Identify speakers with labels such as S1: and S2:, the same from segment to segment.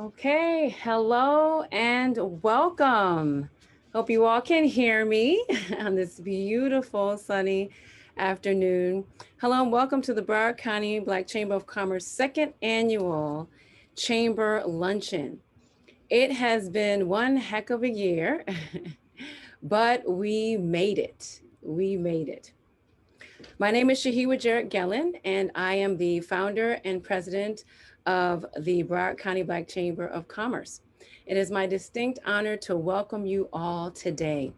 S1: Okay, hello and welcome. Hope you all can hear me on this beautiful sunny afternoon. Hello and welcome to the Broward County Black Chamber of Commerce second annual Chamber Luncheon. It has been one heck of a year, but we made it. We made it. My name is Shahiwa Jarrett Gellin, and I am the founder and president of the Broward County Black Chamber of Commerce. It is my distinct honor to welcome you all today.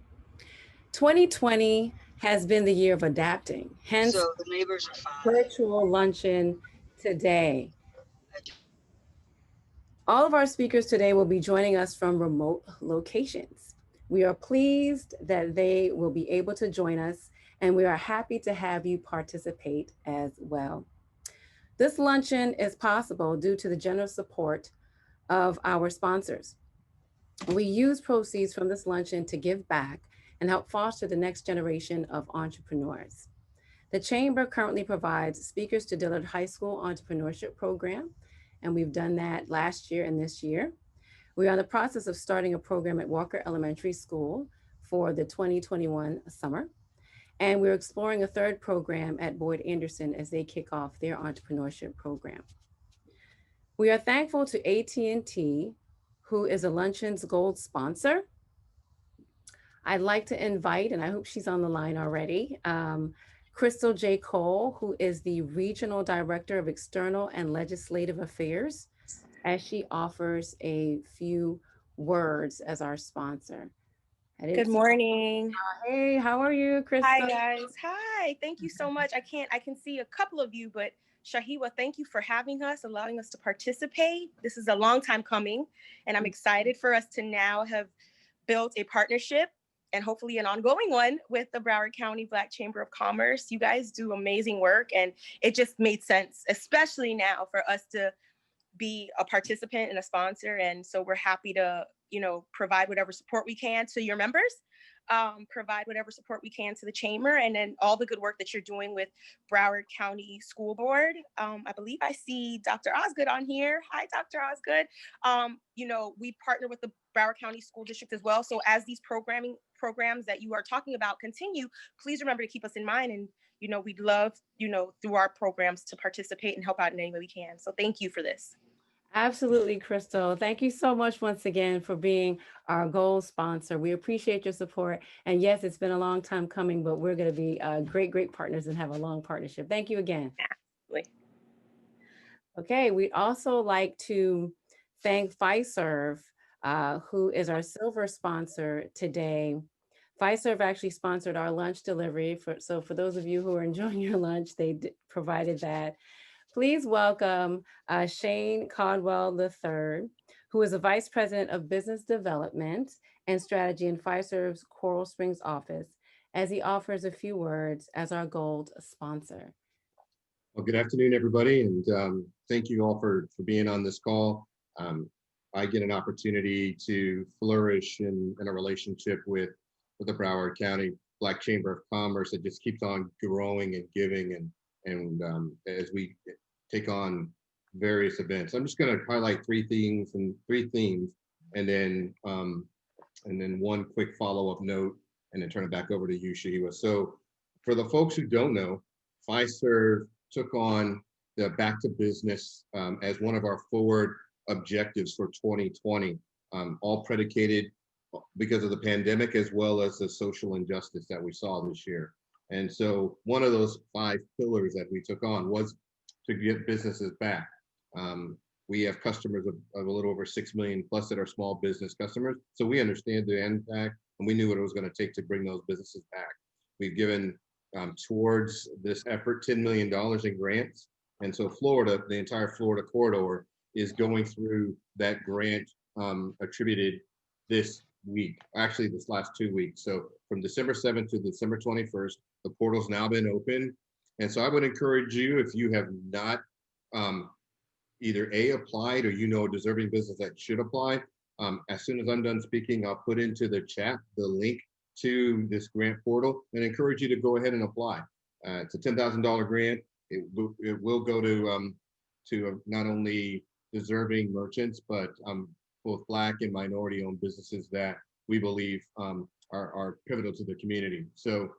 S1: 2020 has been the year of adapting, hence
S2: So the neighbors are fine.
S1: virtual luncheon today. All of our speakers today will be joining us from remote locations. We are pleased that they will be able to join us, and we are happy to have you participate as well. This luncheon is possible due to the generous support of our sponsors. We use proceeds from this luncheon to give back and help foster the next generation of entrepreneurs. The Chamber currently provides speakers to Dillard High School entrepreneurship program, and we've done that last year and this year. We are in the process of starting a program at Walker Elementary School for the 2021 summer. And we're exploring a third program at Boyd Anderson as they kick off their entrepreneurship program. We are thankful to AT&T, who is a Luncheon's gold sponsor. I'd like to invite, and I hope she's on the line already, Crystal J. Cole, who is the Regional Director of External and Legislative Affairs, as she offers a few words as our sponsor.
S3: Good morning.
S1: Hey, how are you,
S3: Hi
S1: Crystal?
S3: guys. Hi. Thank you so much. I can see a couple of you, but Shahiwa, thank you for having us, allowing us to participate. This is a long time coming, and I'm excited for us to now have built a partnership and hopefully an ongoing one with the Broward County Black Chamber of Commerce. You guys do amazing work, and it just made sense, especially now for us to be a participant and a sponsor. And so we're happy to, provide whatever support we can to your members, provide whatever support we can to the chamber, and then all the good work that you're doing with Broward County School Board. I believe I see Dr. Osgood on here. Hi, Dr. Osgood. We partner with the Broward County School District as well. So as these programs that you are talking about continue, please remember to keep us in mind. And we'd love, through our programs to participate and help out in any way we can. So thank you for this.
S1: Absolutely, Crystal. Thank you so much once again for being our gold sponsor. We appreciate your support. And yes, it's been a long time coming, but we're going to be great partners and have a long partnership. Thank you again.
S3: Absolutely.
S1: Okay, we'd also like to thank Fiserv, who is our silver sponsor today. Fiserv actually sponsored our lunch delivery. So for those of you who are enjoying your lunch, they provided that. Please welcome Shane Caldwell III, who is the Vice President of Business Development and Strategy in Fiserv's Coral Springs office, as he offers a few words as our gold sponsor.
S4: Well, good afternoon, everybody, and thank you all for being on this call. I get an opportunity to flourish in a relationship with the Broward County Black Chamber of Commerce that just keeps on growing and giving, and as we take on various events. I'm just going to highlight three themes, and then one quick follow-up note, and then turn it back over to you, Shahiwa. So for the folks who don't know, Fiserv took on the back to business as one of our forward objectives for 2020, all predicated because of the pandemic as well as the social injustice that we saw this year. And so one of those 5 pillars that we took on was to get businesses back. We have customers of a little over 6 million plus that are small business customers. So we understand the impact, and we knew what it was going to take to bring those businesses back. We've given towards this effort $10 million in grants. And so Florida, the entire Florida corridor, is going through that grant attributed this week, actually this last 2 weeks. So from December 7th to December 21st, the portal's now been open. And so I would encourage you, if you have not either applied or a deserving business that should apply, as soon as I'm done speaking, I'll put into the chat the link to this grant portal and encourage you to go ahead and apply. It's a $10,000 grant. It will go to not only deserving merchants, but both Black and minority-owned businesses that we believe are pivotal to the community. So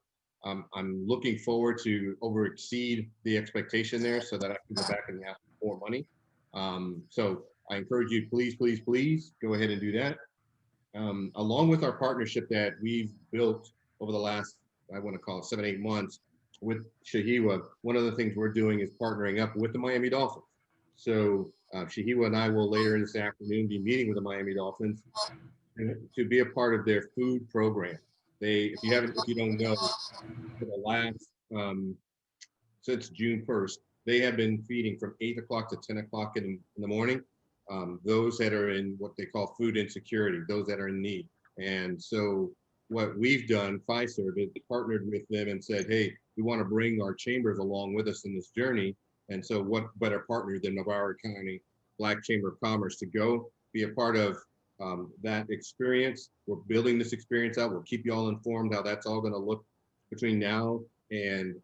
S4: I'm looking forward to over exceed the expectation there so that I can go back and ask for more money. So I encourage you, please, please, please go ahead and do that. Along with our partnership that we've built over the last, I want to call it 7, 8 months with Shahiwa, one of the things we're doing is partnering up with the Miami Dolphins. So Shahiwa and I will later this afternoon be meeting with the Miami Dolphins to be a part of their food program. If you don't know, for the last since June 1st, they have been feeding from 8 o'clock to 10 o'clock in the morning those that are in what they call food insecurity, those that are in need. And so what we've done, Fiserv, is partnered with them and said, hey, we want to bring our chambers along with us in this journey. And so what better partner than the Broward County Black Chamber of Commerce to go be a part of that experience. We're building this experience out. We'll keep you all informed how that's all going to look between now and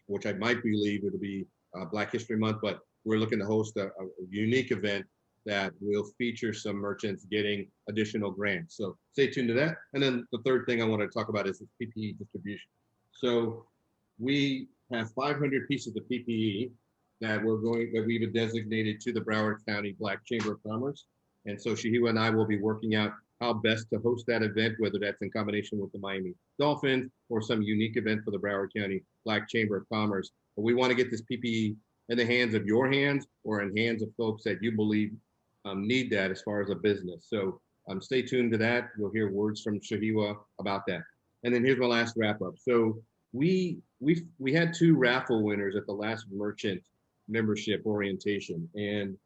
S4: which I might believe it'll be Black History Month, but we're looking to host a unique event that will feature some merchants getting additional grants. So stay tuned to that. And then the third thing I want to talk about is this PPE distribution. So we have 500 pieces of PPE that we've designated to the Broward County Black Chamber of Commerce. And so Shahiwa and I will be working out how best to host that event, whether that's in combination with the Miami Dolphins or some unique event for the Broward County Black Chamber of Commerce. But we want to get this PPE in the hands of your hands or in hands of folks that you believe need that as far as a business. So stay tuned to that. We'll hear words from Shahiwa about that. And then here's my last wrap up. So we had 2 raffle winners at the last merchant membership orientation, and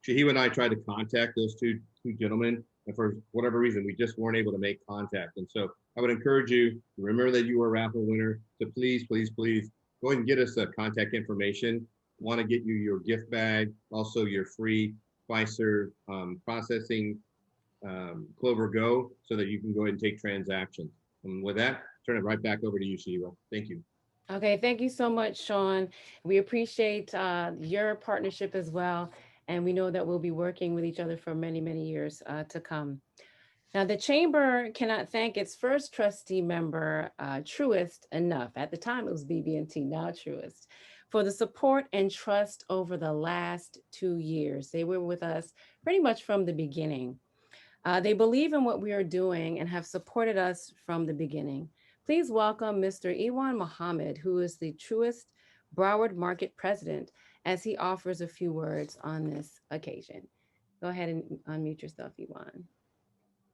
S4: Shahiwa and I tried to contact those two gentlemen, and for whatever reason, we just weren't able to make contact. And so I would encourage you to remember that you were a raffle winner. So please, please, please go ahead and get us the contact information. Want to get you your gift bag, also your free Fiserv processing Clover Go, so that you can go ahead and take transactions. And with that, turn it right back over to you, Shiva. Thank you.
S1: Okay, thank you so much, Sean. We appreciate your partnership as well. And we know that we'll be working with each other for many, many years to come. Now, the Chamber cannot thank its first trustee member, Truist, enough. At the time, it was BB&T, now Truist, for the support and trust over the last 2 years. They were with us pretty much from the beginning. They believe in what we are doing and have supported us from the beginning. Please welcome Mr. Iwan Muhammad, who is the Truist Broward Market President, as he offers a few words on this occasion. Go ahead and unmute yourself, Iwan.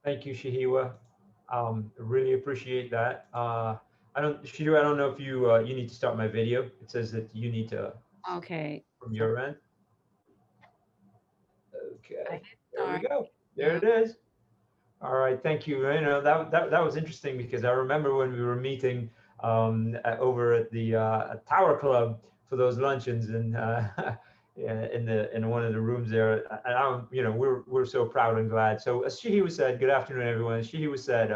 S2: Thank you, Shahiwa. Really appreciate that. Shahiwa, I don't know if you need to start my video. It says that you need to
S1: Okay.
S2: from your end.
S1: I
S2: Okay,
S1: hit
S2: there we
S1: start.
S2: go. There it is. All right, thank you. You know, that was interesting because I remember when we were meeting over at the Tower Club for those luncheons, and in one of the rooms there. And we're so proud and glad. So as Shahiwa said, good afternoon, everyone. As Shahiwa said,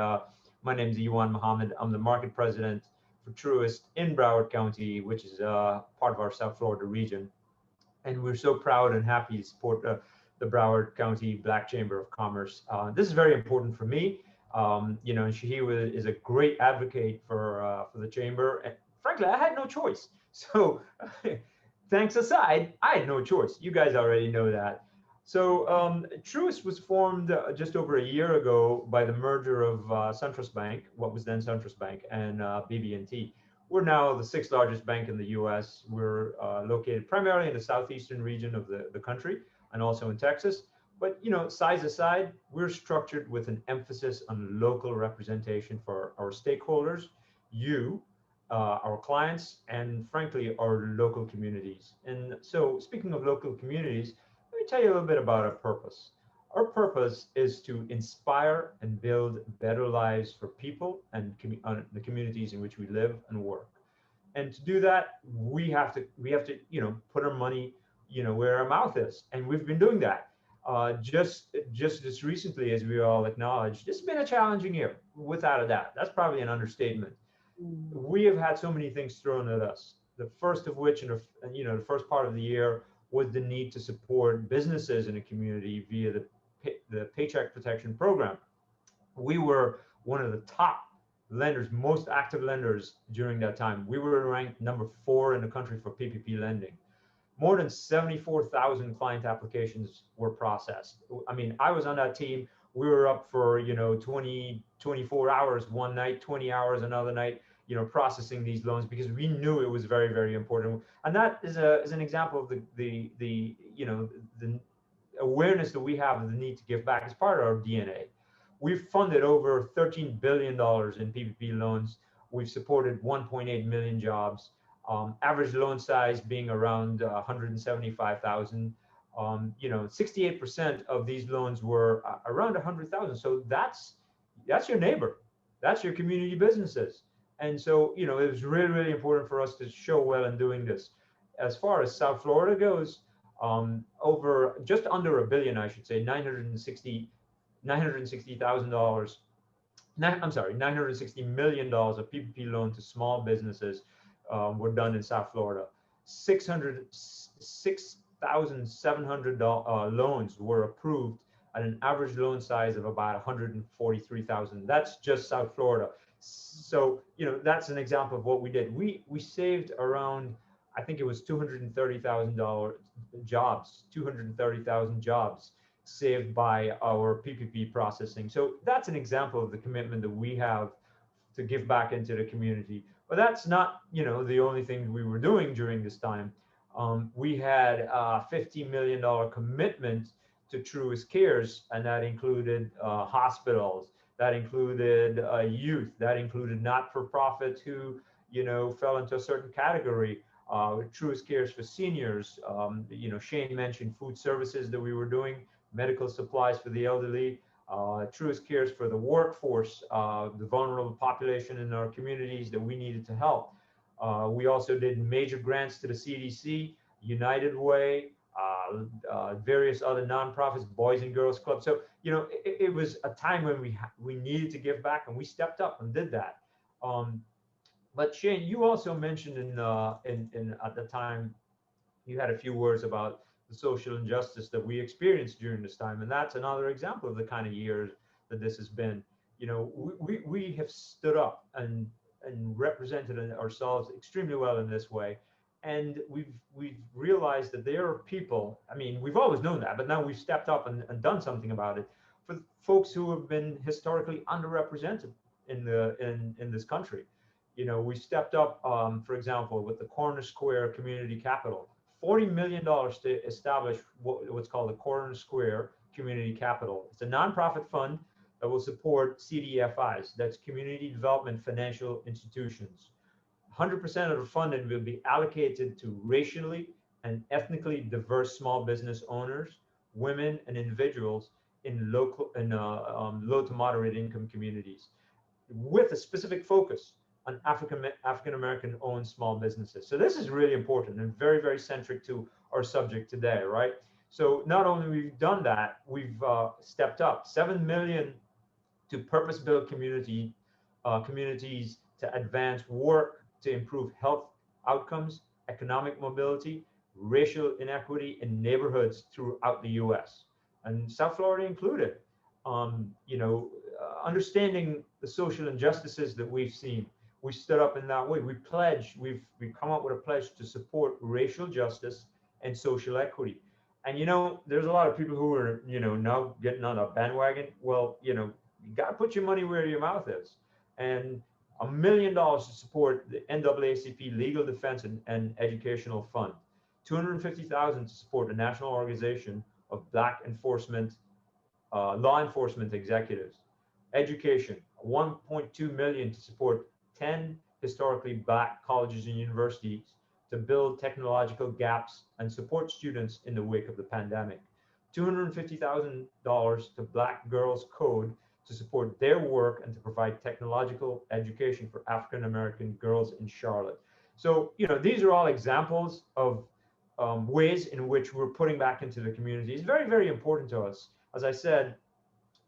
S2: my name is Iwan Muhammad. I'm the market president for Truist in Broward County, which is part of our South Florida region. And we're so proud and happy to support the Broward County Black Chamber of Commerce. This is very important for me. And Shahiwa is a great advocate for the chamber. And frankly, I had no choice. So thanks aside, I had no choice. You guys already know that. So Truist was formed just over a year ago by the merger of SunTrust Bank, what was then SunTrust Bank, and BB&T. We're now the 6th largest bank in the U.S. We're located primarily in the southeastern region of the country and also in Texas. But, size aside, we're structured with an emphasis on local representation for our stakeholders, our clients, and frankly, our local communities. And so speaking of local communities, let me tell you a little bit about our purpose. Our purpose is to inspire and build better lives for people and the communities in which we live and work. And to do that, we have to put our money, where our mouth is, and we've been doing that. Just as recently, as we all acknowledge, this has been a challenging year, without a doubt. That's probably an understatement. We have had so many things thrown at us. The first of which, the first part of the year was the need to support businesses in a community via the Paycheck Protection Program. We were one of the top lenders, most active lenders during that time. We were ranked number 4 in the country for PPP lending. More than 74,000 client applications were processed. I mean, I was on that team. We were up for, 20, 24 hours one night, 20 hours another night, processing these loans because we knew it was very, very important. And that is an example of the awareness that we have of the need to give back as part of our DNA. We've funded over $13 billion in PPP loans. We've supported 1.8 million jobs. Average loan size being around 175,000. 68% of these loans were around 100,000. So that's your neighbor, that's your community businesses. And so, it was really, really important for us to show well in doing this. As far as South Florida goes, over just under a billion, I should say, $960,000. I'm sorry, $960 million of PPP loan to small businesses were done in South Florida. 6,700 loans were approved at an average loan size of about 143,000. That's just South Florida. So, that's an example of what we did. We saved around, I think it was $230,000 jobs saved by our PPP processing. So that's an example of the commitment that we have to give back into the community. But that's not, the only thing we were doing during this time. We had a $50 million commitment to Truist Cares, and that included hospitals, that included youth, that included not-for-profits who, fell into a certain category. Truist Cares for seniors. Shane mentioned food services that we were doing, medical supplies for the elderly. Truist Cares for the workforce, the vulnerable population in our communities that we needed to help. We also did major grants to the CDC, United Way, various other nonprofits, Boys and Girls Club. So, it was a time when we needed to give back, and we stepped up and did that. But Shane, you also mentioned in at the time, you had a few words about the social injustice that we experienced during this time, and that's another example of the kind of years that this has been. We have stood up and represented ourselves extremely well in this way, and we've realized that there are people. I mean, we've always known that, but now we've stepped up and done something about it for folks who have been historically underrepresented in this country. We stepped up, for example, with the Corner Square Community Capital, $40 million to establish what's called the Corner Square Community Capital. It's a nonprofit fund that will support CDFIs, that's Community Development Financial Institutions. 100% of the funding will be allocated to racially and ethnically diverse small business owners, women, and individuals in low to moderate income communities, with a specific focus on African American owned small businesses. So this is really important and very, very centric to our subject today, right? So not only we've done that, we've stepped up $7 million to purpose-built communities to advance work to improve health outcomes, economic mobility, racial inequity in neighborhoods throughout the U.S. and South Florida included. Understanding the social injustices that we've seen, we stood up in that way. We've come up with a pledge to support racial justice and social equity. And there's a lot of people who are now getting on a bandwagon. Well, you got to put your money where your mouth is, and $1 million to support the NAACP Legal Defense and Educational Fund, $250,000 to support the National Organization of Black Law Enforcement Executives. Education, $1.2 million to support 10 historically Black colleges and universities to build technological gaps and support students in the wake of the pandemic. $250,000 to Black Girls Code to support their work and to provide technological education for African American girls in Charlotte. So, these are all examples of ways in which we're putting back into the community. It's very, very important to us. As I said,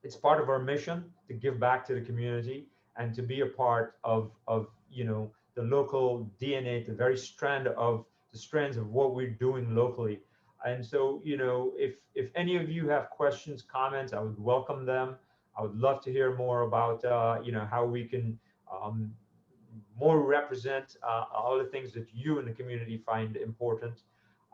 S2: it's part of our mission to give back to the community and to be a part of the local DNA, the strands of what we're doing locally. And so, if any of you have questions, comments, I would welcome them. I would love to hear more about, how we can um, more represent all the things that you in the community find important.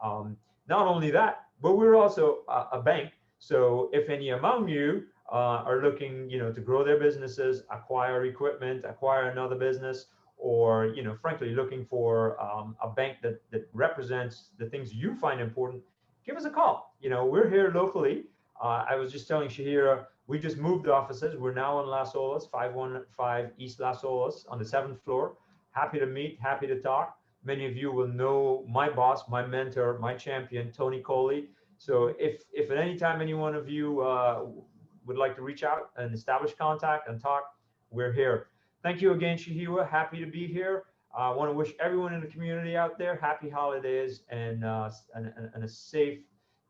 S2: Um, Not only that, but we're also a bank. So if any among you are looking, to grow their businesses, acquire equipment, acquire another business, or frankly, looking for a bank that represents the things you find important, give us a call. We're here locally. I was just telling Shahira, we just moved offices. We're now on Las Olas, 515 East Las Olas on the 7th floor. Happy to meet, happy to talk. Many of you will know my boss, my mentor, my champion, Tony Coley. So if at any time any one of you would like to reach out and establish contact and talk, we're here. Thank you again, Shahiwa. Happy to be here. I want to wish everyone in the community out there happy holidays and a safe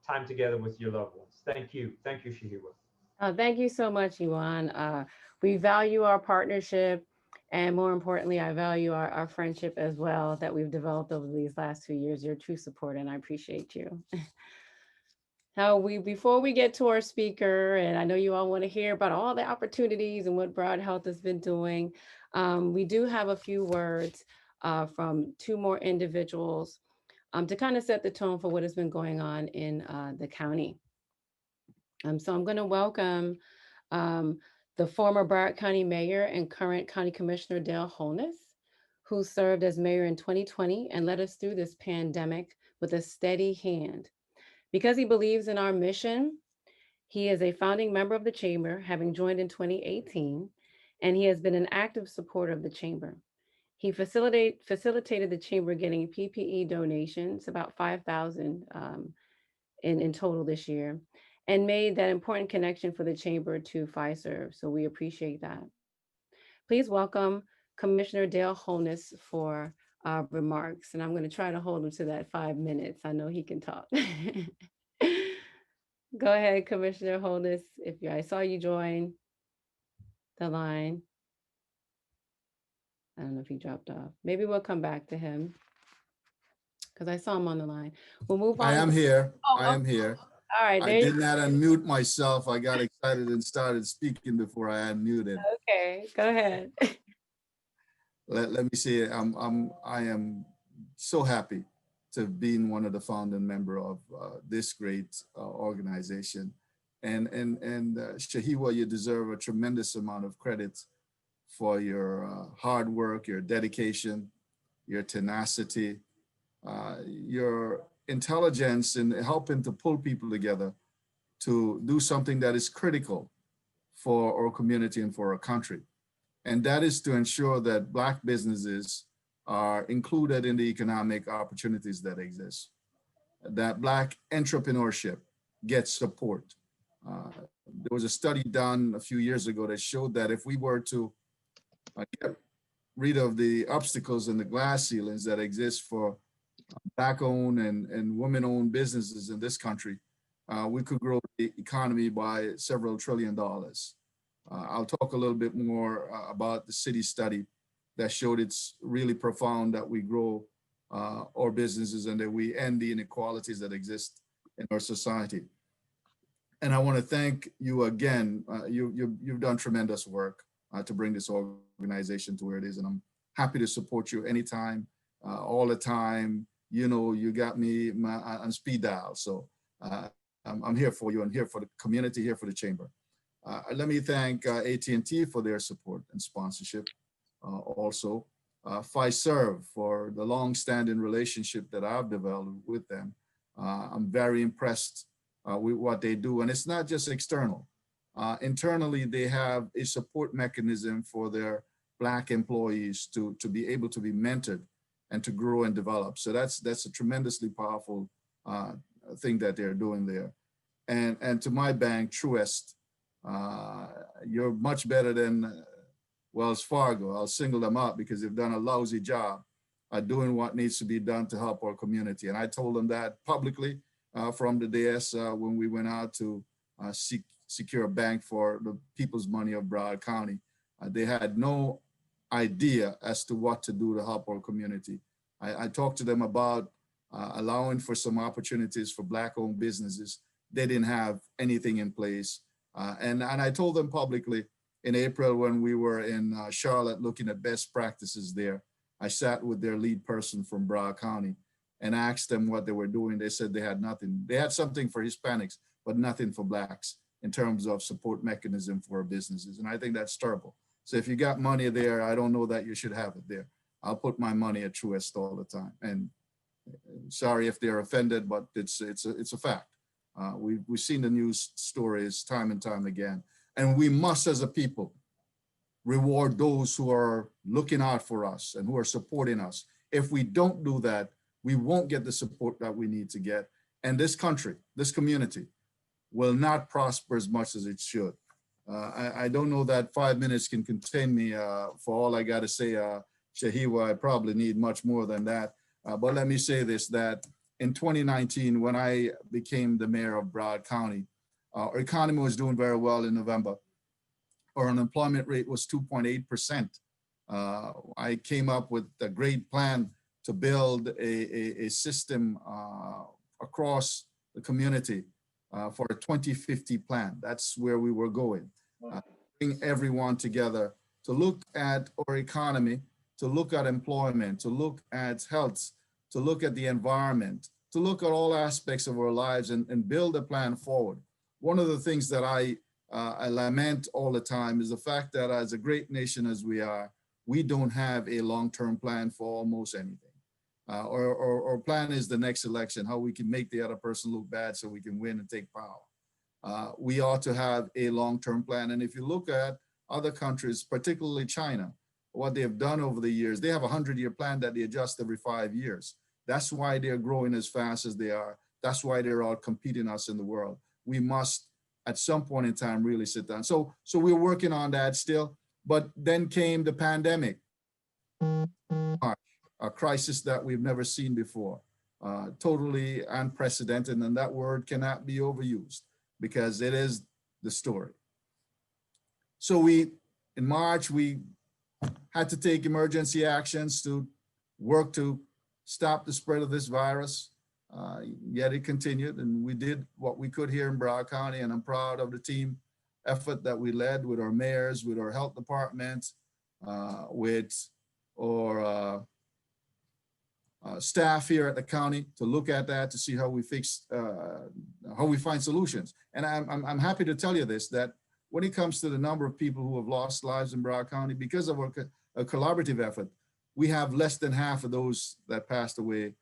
S2: time together with your loved ones. Thank you. Thank you, Shahiwa.
S1: Thank you so much, Yuan. We value our partnership. And more importantly, I value our friendship as well that we've developed over these last 2 years. Your true support, and I appreciate you. Now, before we get to our speaker, and I know you all want to hear about all the opportunities and what Broad Health has been doing, we do have a few words from two more individuals to kind of set the tone for what has been going on in the county. So I'm going to welcome um, the former Broward County Mayor and current County Commissioner Dale Holness, who served as mayor in 2020 and led us through this pandemic with a steady hand. Because he believes in our mission, he is a founding member of the Chamber, having joined in 2018, and he has been an active supporter of the Chamber. He facilitated the Chamber getting PPE donations, about 5,000 in total this year, and made that important connection for the Chamber to Fiserv. So we appreciate that. Please welcome Commissioner Dale Holness for remarks. And I'm going to try to hold him to that 5 minutes. I know he can talk. Go ahead, Commissioner Holness. I saw you join the line. I don't know if he dropped off. Maybe we'll come back to him because I saw him on the line. We'll move
S5: I
S1: on.
S5: am here.
S1: Oh,
S5: I am here.
S1: all right.
S5: I
S1: There you
S5: did not unmute myself. I got excited and started speaking before I unmuted.
S1: Okay, go ahead.
S5: Let me see. I am so happy to being one of the founding member of this great organization. And Shahiwa, you deserve a tremendous amount of credit for your hard work, your dedication, your tenacity, your intelligence in helping to pull people together to do something that is critical for our community and for our country. And that is to ensure that Black businesses are included in the economic opportunities that exist, that Black entrepreneurship gets support. There was a study done a few years ago that showed that if we were to get rid of the obstacles and the glass ceilings that exist for Black-owned and women-owned businesses in this country, we could grow the economy by several $1 trillion. I'll talk a little bit more about the city study that showed it's really profound that we grow our businesses and that we end the inequalities that exist in our society. And I want to thank you again. You've done tremendous work to bring this organization to where it is, and I'm happy to support you anytime, all the time. You got me on speed dial. So I'm here for you. I'm here for the community, here for the Chamber. Let me thank AT&T for their support and sponsorship. Also, Fiserv for the long-standing relationship that I've developed with them. I'm very impressed with what they do. And it's not just external. Internally, they have a support mechanism for their Black employees to be able to be mentored and to grow and develop. So that's a tremendously powerful thing that they're doing there. And to my bank, Truist, you're much better than Wells Fargo. I'll single them out because they've done a lousy job doing what needs to be done to help our community. And I told them that publicly from the dais when we went out to secure a bank for the people's money of Broward County. They had no idea as to what to do to help our community. I talked to them about allowing for some opportunities for Black-owned businesses. They didn't have anything in place. And I told them publicly in April when we were in Charlotte looking at best practices there. I sat with their lead person from Broward County and asked them what they were doing. They said they had nothing. They had something for Hispanics, but nothing for Blacks in terms of support mechanism for businesses. And I think that's terrible. So if you got money there, I don't know that you should have it there. I'll put my money at Truist all the time. And sorry if they're offended, but it's a fact. We've seen the news stories time and time again. And we must, as a people, reward those who are looking out for us and who are supporting us. If we don't do that, we won't get the support that we need to get. And this country, this community, will not prosper as much as it should. I don't know that 5 minutes can contain me for all I got to say, Shahiwa. I probably need much more than that. But let me say this, that in 2019, when I became the mayor of Broward County, our economy was doing very well in November. Our unemployment rate was 2.8%. I came up with a great plan to build a system across the community for a 2050 plan. That's where we were going. Bring everyone together to look at our economy, to look at employment, to look at health, to look at the environment, to look at all aspects of our lives and build a plan forward. One of the things that I lament all the time is the fact that as a great nation as we are, we don't have a long-term plan for almost anything. Our plan is the next election, how we can make the other person look bad so we can win and take power. We ought to have a long-term plan. And if you look at other countries, particularly China, what they have done over the years, they have a 100-year plan that they adjust every 5 years. That's why they're growing as fast as they are. That's why they're all competing us in the world. We must, at some point in time, really sit down. So we're working on that still. But then came the pandemic, a crisis that we've never seen before, totally unprecedented. And that word cannot be overused because it is the story. So in March, we had to take emergency actions to work to stop the spread of this virus. Yet it continued, and we did what we could here in Broward County, and I'm proud of the team effort that we led with our mayors, with our health department, with our staff here at the county to look at that, to see how we fix, how we find solutions. And I'm happy to tell you this, that when it comes to the number of people who have lost lives in Broward County because of our collaborative effort, we have less than half of those that passed away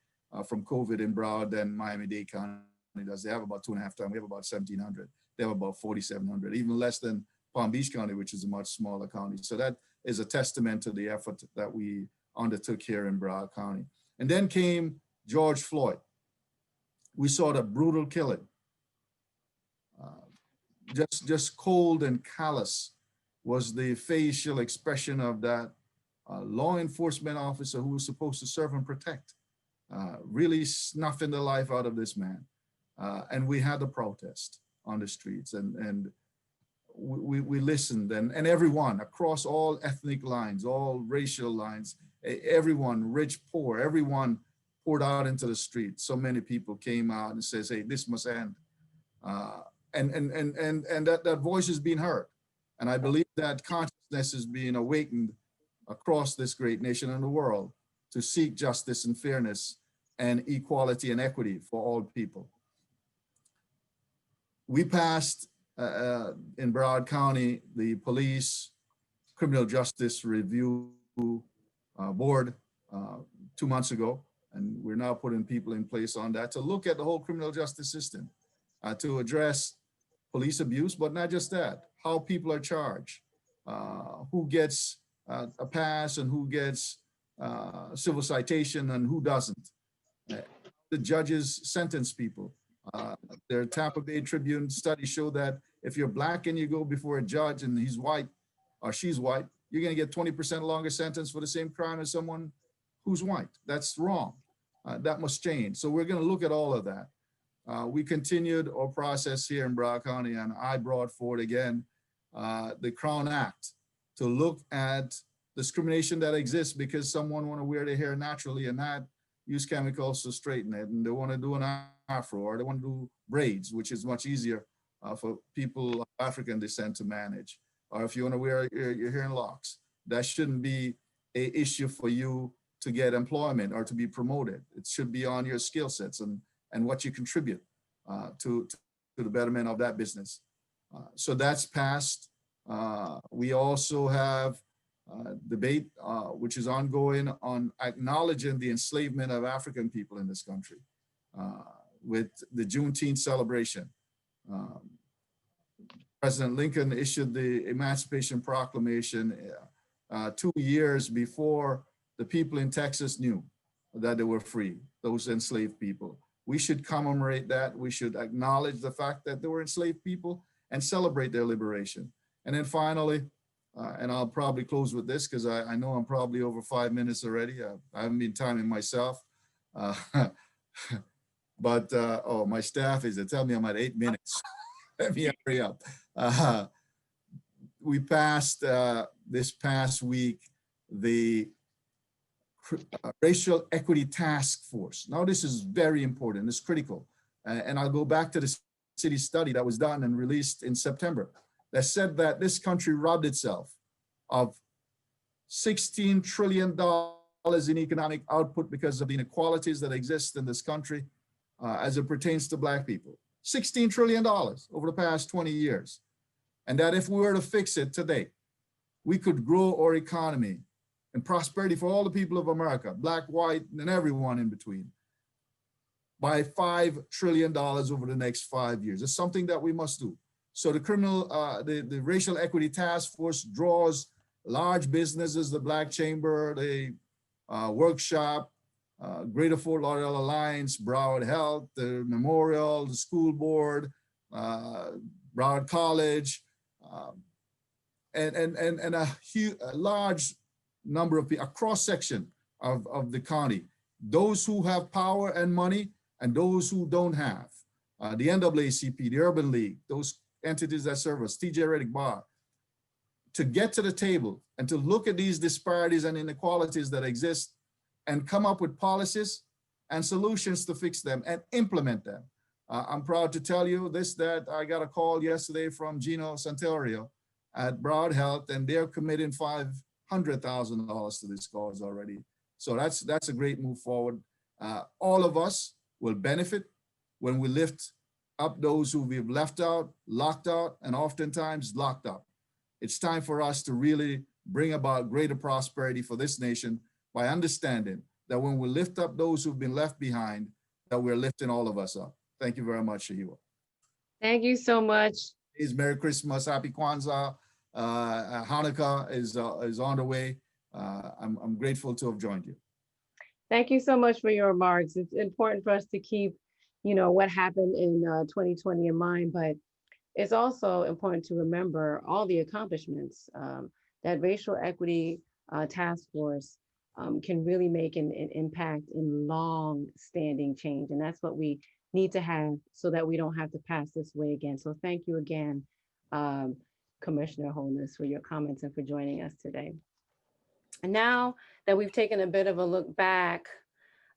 S5: from COVID in Broward than Miami-Dade County does. They have about 2.5 times. We have about 1,700. They have about 4,700, even less than Palm Beach County, which is a much smaller county. So that is a testament to the effort that we undertook here in Broward County. And then came George Floyd. We saw the brutal killing. Just cold and callous was the facial expression of that law enforcement officer who was supposed to serve and protect, really snuffing the life out of this man. And we had a protest on the streets, and we listened, and everyone across all ethnic lines, all racial lines, everyone, rich, poor, everyone poured out into the street. So many people came out and says, hey, this must end. And that voice is being heard. And I believe that consciousness is being awakened across this great nation and the world to seek justice and fairness and equality and equity for all people. We passed in Broward County, the Police Criminal Justice Review Board 2 months ago, and we're now putting people in place on that to look at the whole criminal justice system, to address police abuse, but not just that, how people are charged, who gets a pass and who gets civil citation and who doesn't. The judges sentence people. Their Tampa Bay Tribune study show that if you're Black and you go before a judge and he's white or she's white, you're gonna get 20% longer sentence for the same crime as someone who's white. That's wrong. That must change. So we're gonna look at all of that. We continued our process here in Broward County, and I brought forward again the Crown Act to look at discrimination that exists because someone want to wear their hair naturally and not use chemicals to straighten it, and they want to do an afro, or they want to do braids, which is much easier for people of African descent to manage. Or if you want to wear your hair in locks, that shouldn't be a issue for you to get employment or to be promoted. It should be on your skill sets and what you contribute to the betterment of that business. So that's passed. We also have debate, which is ongoing, on acknowledging the enslavement of African people in this country with the Juneteenth celebration. President Lincoln issued the Emancipation Proclamation 2 years before the people in Texas knew that they were free, those enslaved people. We should commemorate that. We should acknowledge the fact that they were enslaved people and celebrate their liberation. And then finally, and I'll probably close with this because I know I'm probably over 5 minutes already. I haven't been timing myself. But oh, my staff is, they tell me I'm at 8 minutes. Let me hurry up. We passed this past week the Racial Equity Task Force. Now, this is very important, it's critical. And I'll go back to the city study that was done and released in September that said that this country robbed itself of $16 trillion in economic output because of the inequalities that exist in this country as it pertains to Black people. $16 trillion over the past 20 years. And that if we were to fix it today, we could grow our economy and prosperity for all the people of America, Black, white, and everyone in between, by $5 trillion over the next 5 years. It's something that we must do. So the Racial Equity Task Force draws large businesses, the Black Chamber, the Workshop, Greater Fort Lauderdale Alliance, Broward Health, the Memorial, the School Board, Broward College, and a large number of people, a cross section of the county, those who have power and money and those who don't have. The NAACP, the Urban League, those entities that serve us, TJ Reddick Bar, to get to the table and to look at these disparities and inequalities that exist and come up with policies and solutions to fix them and implement them. I'm proud to tell you that I got a call yesterday from Gino Santorio at Broward Health, and they're committing $500,000 to this cause already. So that's a great move forward. All of us will benefit when we lift up those who we've left out, locked out, and oftentimes locked up. It's time for us to really bring about greater prosperity for this nation by understanding that when we lift up those who've been left behind, that we're lifting all of us up. Thank you very much, Shahiwa.
S1: Thank you so much.
S5: It's Merry Christmas, Happy Kwanzaa. Hanukkah is on the way. I'm grateful to have joined you.
S1: Thank you so much for your remarks. It's important for us to keep, what happened in 2020 in mind, but it's also important to remember all the accomplishments that Racial Equity Task Force can really make an impact in long-standing change. And that's what we need to have so that we don't have to pass this way again. So thank you again, Commissioner Holness, for your comments and for joining us today. And now that we've taken a bit of a look back,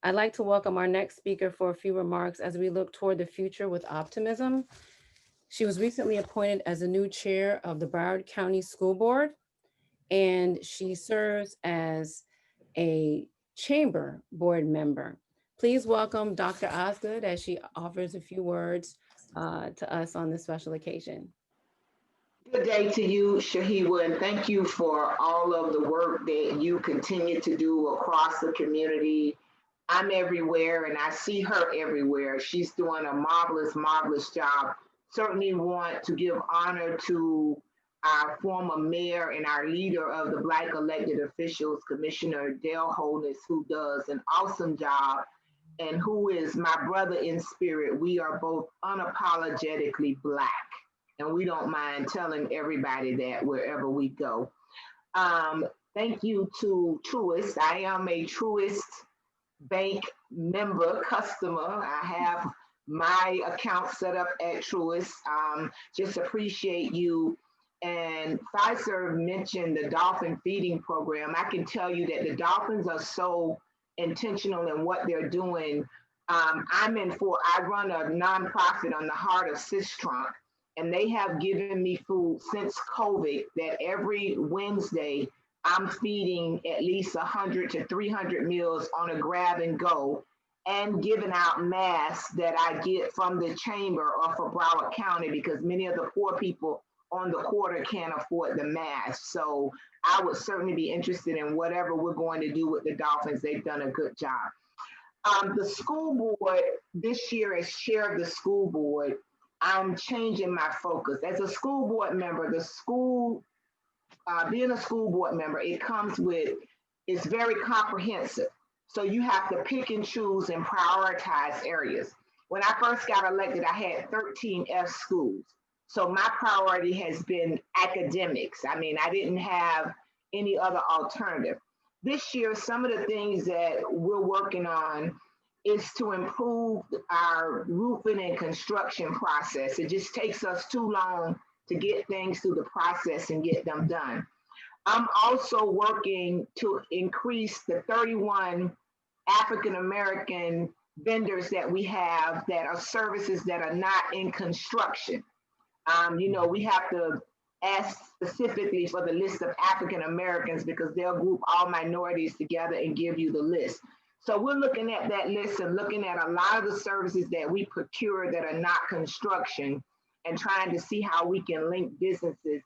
S1: I'd like to welcome our next speaker for a few remarks as we look toward the future with optimism. She was recently appointed as a new chair of the Broward County School Board, and she serves as a chamber board member. Please welcome Dr. Osgood as she offers a few words to us on this special occasion.
S6: Good day to you, Shahiwa, and thank you for all of the work that you continue to do across the community. I'm everywhere and I see her everywhere. She's doing a marvelous, marvelous job. Certainly want to give honor to our former mayor and our leader of the Black elected officials, Commissioner Dale Holness, who does an awesome job and who is my brother in spirit. We are both unapologetically Black, and we don't mind telling everybody that wherever we go. Thank you to Truist. I am a Truist Bank member, customer. I have my account set up at Truist. Just appreciate you. And Pfizer mentioned the dolphin feeding program. I can tell you that the dolphins are so intentional in what they're doing. I run a nonprofit on the heart of Sistrunk, and they have given me food since COVID that every Wednesday I'm feeding at least 100 to 300 meals on a grab and go, and giving out masks that I get from the chamber or for Broward County, because many of the poor people on the quarter can't afford the mask. So I would certainly be interested in whatever we're going to do with the Dolphins. They've done a good job. The school board this year, as chair of the school board, I'm changing my focus. As a school board member, being a school board member, it's very comprehensive. So you have to pick and choose and prioritize areas. When I first got elected, I had 13 F schools. So my priority has been academics. I mean, I didn't have any other alternative. This year, some of the things that we're working on is to improve our roofing and construction process. It just takes us too long to get things through the process and get them done. I'm also working to increase the 31 African American vendors that we have that are services that are not in construction. We have to ask specifically for the list of African Americans because they'll group all minorities together and give you the list. So we're looking at that list and looking at a lot of the services that we procure that are not construction, and trying to see how we can link businesses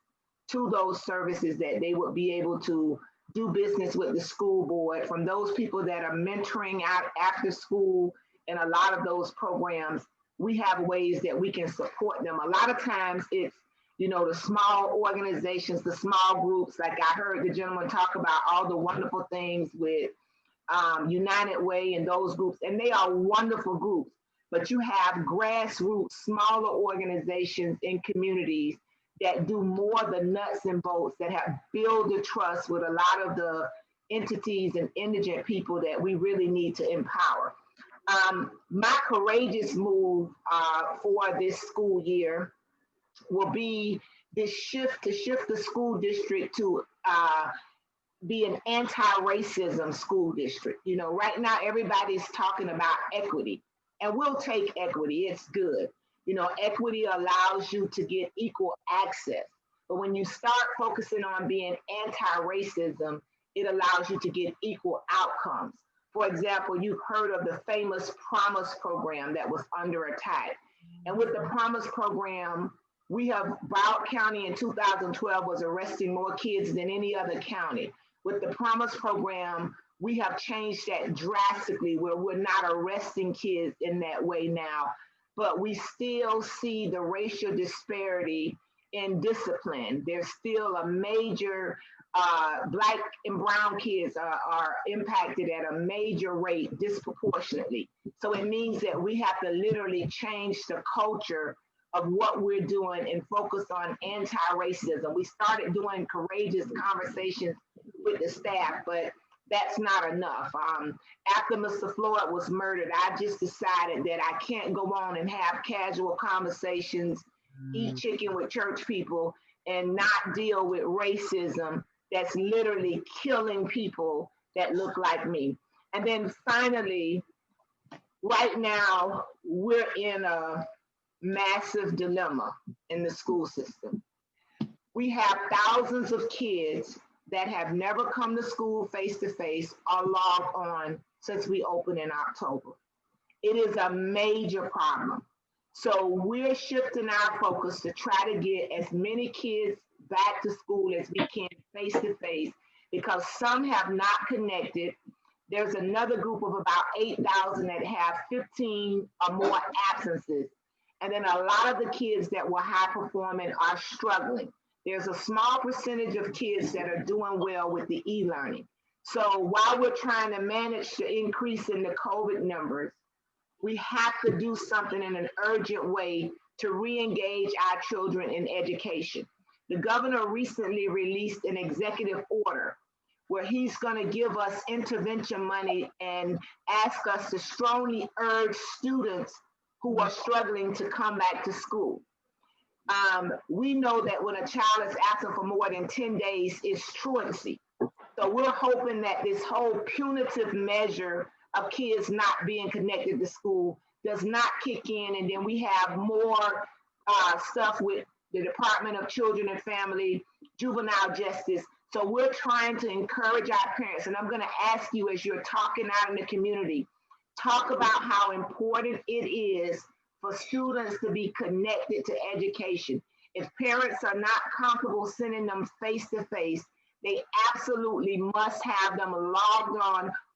S6: to those services that they would be able to do business with the school board. From those people that are mentoring out after school and a lot of those programs, we have ways that we can support them. A lot of times it's, the small organizations, the small groups, like I heard the gentleman talk about all the wonderful things with United Way and those groups, and they are wonderful groups. But you have grassroots, smaller organizations in communities that do more the nuts and bolts, that have built the trust with a lot of the entities and indigent people that we really need to empower. My courageous move for this school year will be this shift the school district to be an anti-racism school district. Right now everybody's talking about equity, and we'll take equity. It's good. Equity allows you to get equal access. But when you start focusing on being anti-racism, it allows you to get equal outcomes. For example, you've heard of the famous Promise program that was under attack. And with the Promise program, Broward County in 2012 was arresting more kids than any other county. With the Promise program, we have changed that drastically, where we're not arresting kids in that way now, but we still see the racial disparity in discipline. There's still a major, Black and brown kids are impacted at a major rate disproportionately. So it means that we have to literally change the culture of what we're doing and focus on anti-racism. We started doing courageous conversations with the staff, but that's not enough. After Mr. Floyd was murdered, I just decided that I can't go on and have casual conversations, eat chicken with church people, and not deal with racism that's literally killing people that look like me. And then finally, right now, we're in a massive dilemma in the school system. We have thousands of kids that have never come to school face to face or logged on since we opened in October. It is a major problem. So we're shifting our focus to try to get as many kids back to school as we can face to face, because some have not connected. There's another group of about 8,000 that have 15 or more absences. And then a lot of the kids that were high performing are struggling. There's a small percentage of kids that are doing well with the e-learning. So while we're trying to manage the increase in the COVID numbers, we have to do something in an urgent way to re-engage our children in education. The governor recently released an executive order where he's going to give us intervention money and ask us to strongly urge students who are struggling to come back to school. We know that when a child is absent for more than 10 days, it's truancy. So we're hoping that this whole punitive measure of kids not being connected to school does not kick in, and then we have more stuff with the Department of Children and Family, juvenile justice. So we're trying to encourage our parents, and I'm going to ask you as you're talking out in the community, talk about how important it is for students to be connected to education. If parents are not comfortable sending them face to face, they absolutely must have them logged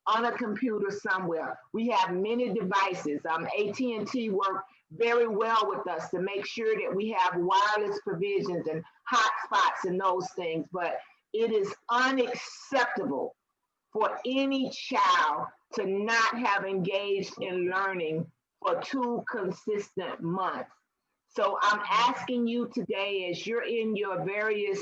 S6: on a computer somewhere. We have many devices. AT&T work very well with us to make sure that we have wireless provisions and hotspots and those things. But it is unacceptable for any child to not have engaged in learning for 2 consistent months. So I'm asking you today, as you're in your various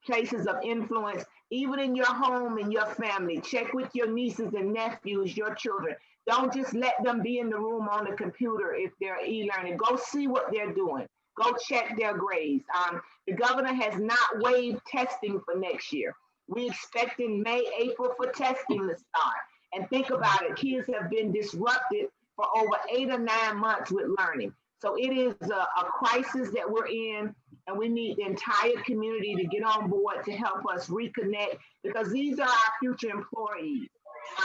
S6: places of influence, even in your home and your family, check with your nieces and nephews, your children. Don't just let them be in the room on the computer if they're e-learning. Go see what they're doing. Go check their grades. The governor has not waived testing for next year. We expect in May, April for testing to start. And think about it, kids have been disrupted for over 8 or 9 months with learning. So it is a crisis that we're in, and we need the entire community to get on board to help us reconnect, because these are our future employees,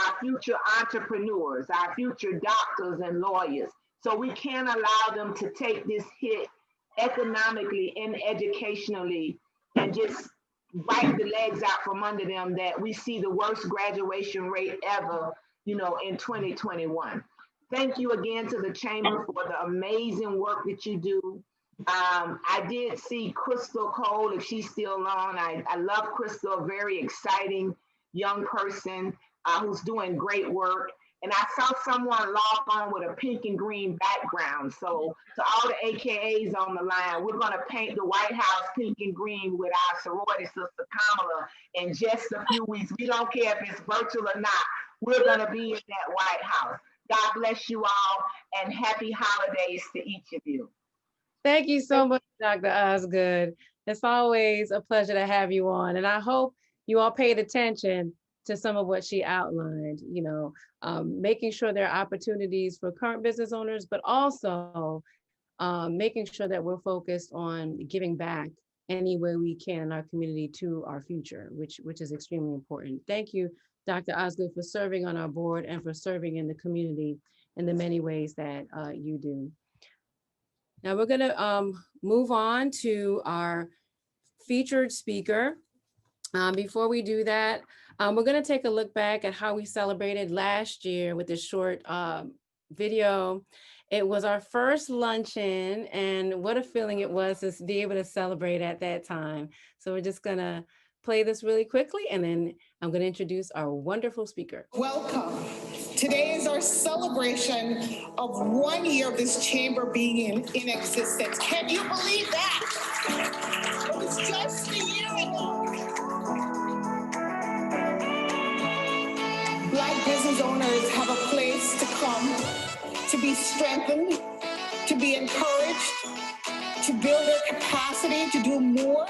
S6: our future entrepreneurs, our future doctors and lawyers. So we can't allow them to take this hit economically and educationally and just wipe the legs out from under them, that we see the worst graduation rate ever, in 2021. Thank you again to the Chamber for the amazing work that you do. I did see Crystal Cole, if she's still on. I love Crystal, a very exciting young person who's doing great work. And I saw someone log on with a pink and green background. So to all the AKAs on the line, we're going to paint the White House pink and green with our sorority sister Kamala in just a few weeks. We don't care if it's virtual or not. We're going to be in that White House. God bless you all, and happy holidays to each of you.
S1: Thank you so much, Dr. Osgood. It's always a pleasure to have you on. And I hope you all paid attention to some of what she outlined, making sure there are opportunities for current business owners, but also making sure that we're focused on giving back any way we can in our community to our future, which is extremely important. Thank you, Dr. Osgood, for serving on our board and for serving in the community in the many ways that you do. Now we're going to move on to our featured speaker. Before we do that, we're going to take a look back at how we celebrated last year with this short video. It was our first luncheon, and what a feeling it was to be able to celebrate at that time. So we're just going to play this really quickly, and then I'm going to introduce our wonderful speaker.
S7: Welcome. Today is our celebration of 1 year of this chamber being in existence. Can you believe that? It was just a year ago. Black business owners have a place to come, to be strengthened, to be encouraged, to build their capacity to do more.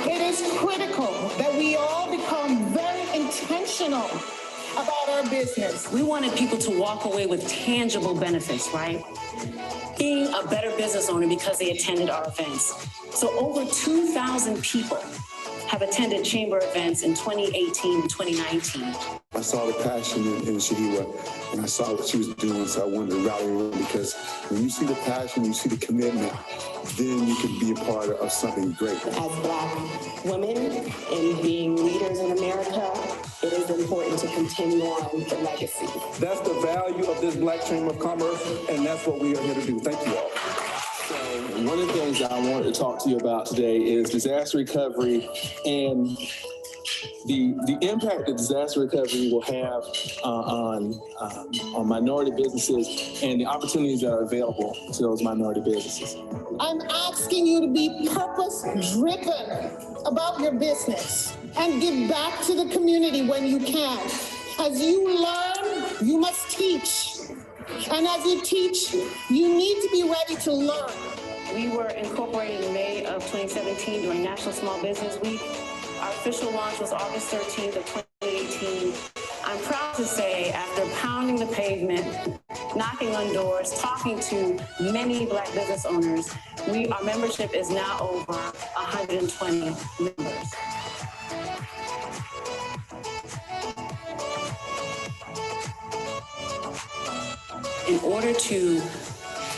S7: It is critical that we all become very intentional about our business.
S8: We wanted people to walk away with tangible benefits, right? Being a better business owner because they attended our events. So over 2,000 people have attended chamber events in 2018 and 2019.
S9: I saw the passion in Shahiwa, and I saw what she was doing, so I wanted to rally her, because when you see the passion, you see the commitment, then you can be a part of something great.
S10: As Black women and being leaders in America, it is important to continue on the legacy.
S9: That's the value of this Black Chamber of Commerce, and that's what we are here to do. Thank you all.
S11: So one of the things I wanted to talk to you about today is disaster recovery and the impact that disaster recovery will have on minority businesses and the opportunities that are available to those minority businesses.
S7: I'm asking you to be purpose-driven about your business and give back to the community when you can. As you learn, you must teach. And as you teach, you need to be ready to learn.
S8: We were incorporated in May of 2017 during National Small Business Week. Our official launch was August 13th of 2018. I'm proud to say, after pounding the pavement, knocking on doors, talking to many Black business owners, our membership is now over 120 members. In order to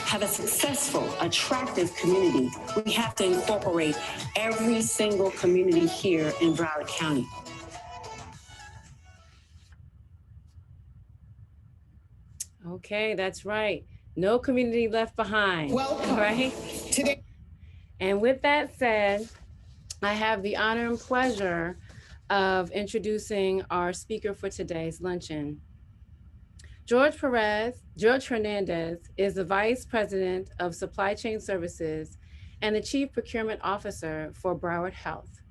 S8: have a successful, attractive community, we have to incorporate every single community here in Broward County.
S1: Okay, that's right. No community left behind.
S7: Welcome.
S1: Right?
S7: Today.
S1: And with that said, I have the honor and pleasure of introducing our speaker for today's luncheon. George Hernandez is the Vice President of Supply Chain Services and the Chief Procurement Officer for Broward Health.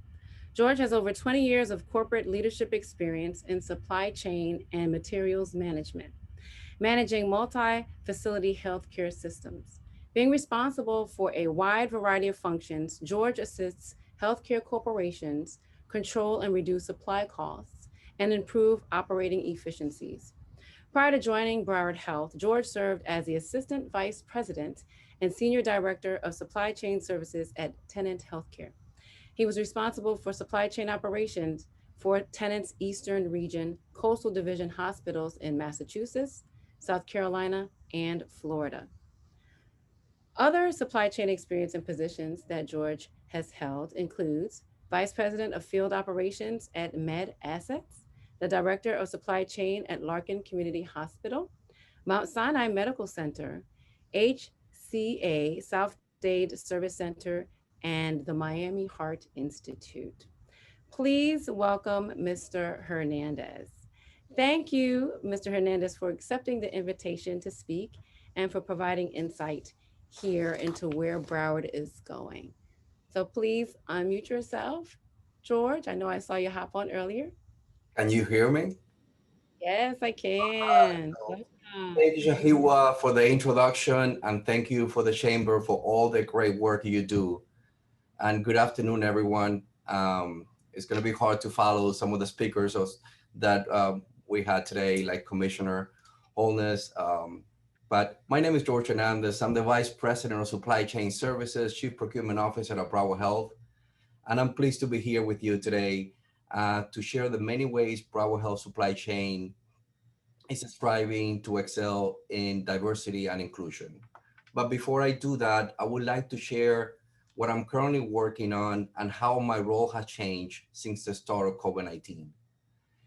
S1: George has over 20 years of corporate leadership experience in supply chain and materials management, managing multi-facility healthcare systems. Being responsible for a wide variety of functions, George assists healthcare corporations control and reduce supply costs and improve operating efficiencies. Prior to joining Broward Health, George served as the Assistant Vice President and Senior Director of Supply Chain Services at Tennant Healthcare. He was responsible for supply chain operations for Tennant's Eastern Region Coastal Division hospitals in Massachusetts, South Carolina, and Florida. Other supply chain experience and positions that George has held includes Vice President of Field Operations at Med Assets, the Director of Supply Chain at Larkin Community Hospital, Mount Sinai Medical Center, HCA Southstate Service Center, and the Miami Heart Institute. Please welcome Mr. Hernandez. Thank you, Mr. Hernandez, for accepting the invitation to speak and for providing insight here into where Broward is going. So please unmute yourself. George, I know I saw you hop on earlier.
S12: Can you hear me?
S1: Yes, I can.
S12: Thank you, Shahiwa, for the introduction, and thank you for the Chamber for all the great work you do. And good afternoon, everyone. It's going to be hard to follow some of the speakers that we had today, like Commissioner Holness. But my name is George Hernandez. I'm the Vice President of Supply Chain Services, Chief Procurement Officer at Broward Health. And I'm pleased to be here with you today to share the many ways Broward Health Supply Chain is striving to excel in diversity and inclusion. But before I do that, I would like to share what I'm currently working on and how my role has changed since the start of COVID-19.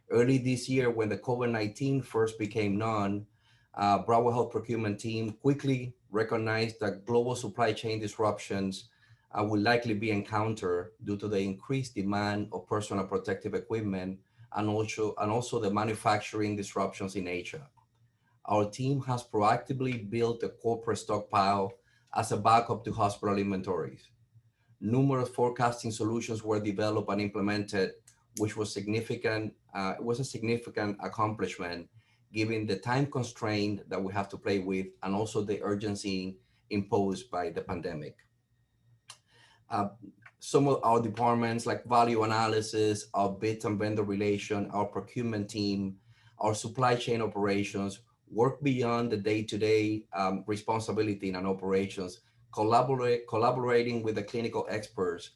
S12: Early this year, when the COVID-19 first became known, Broward Health procurement team quickly recognized that global supply chain disruptions will likely be encountered due to the increased demand of personal protective equipment and also the manufacturing disruptions in Asia. Our team has proactively built a corporate stockpile as a backup to hospital inventories. Numerous forecasting solutions were developed and implemented, which was significant. It was a significant accomplishment, given the time constraint that we have to play with, and also the urgency imposed by the pandemic. Some of our departments, like value analysis, our bids and vendor relation, our procurement team, our supply chain operations, work beyond the day-to-day responsibility in an operations, collaborating with the clinical experts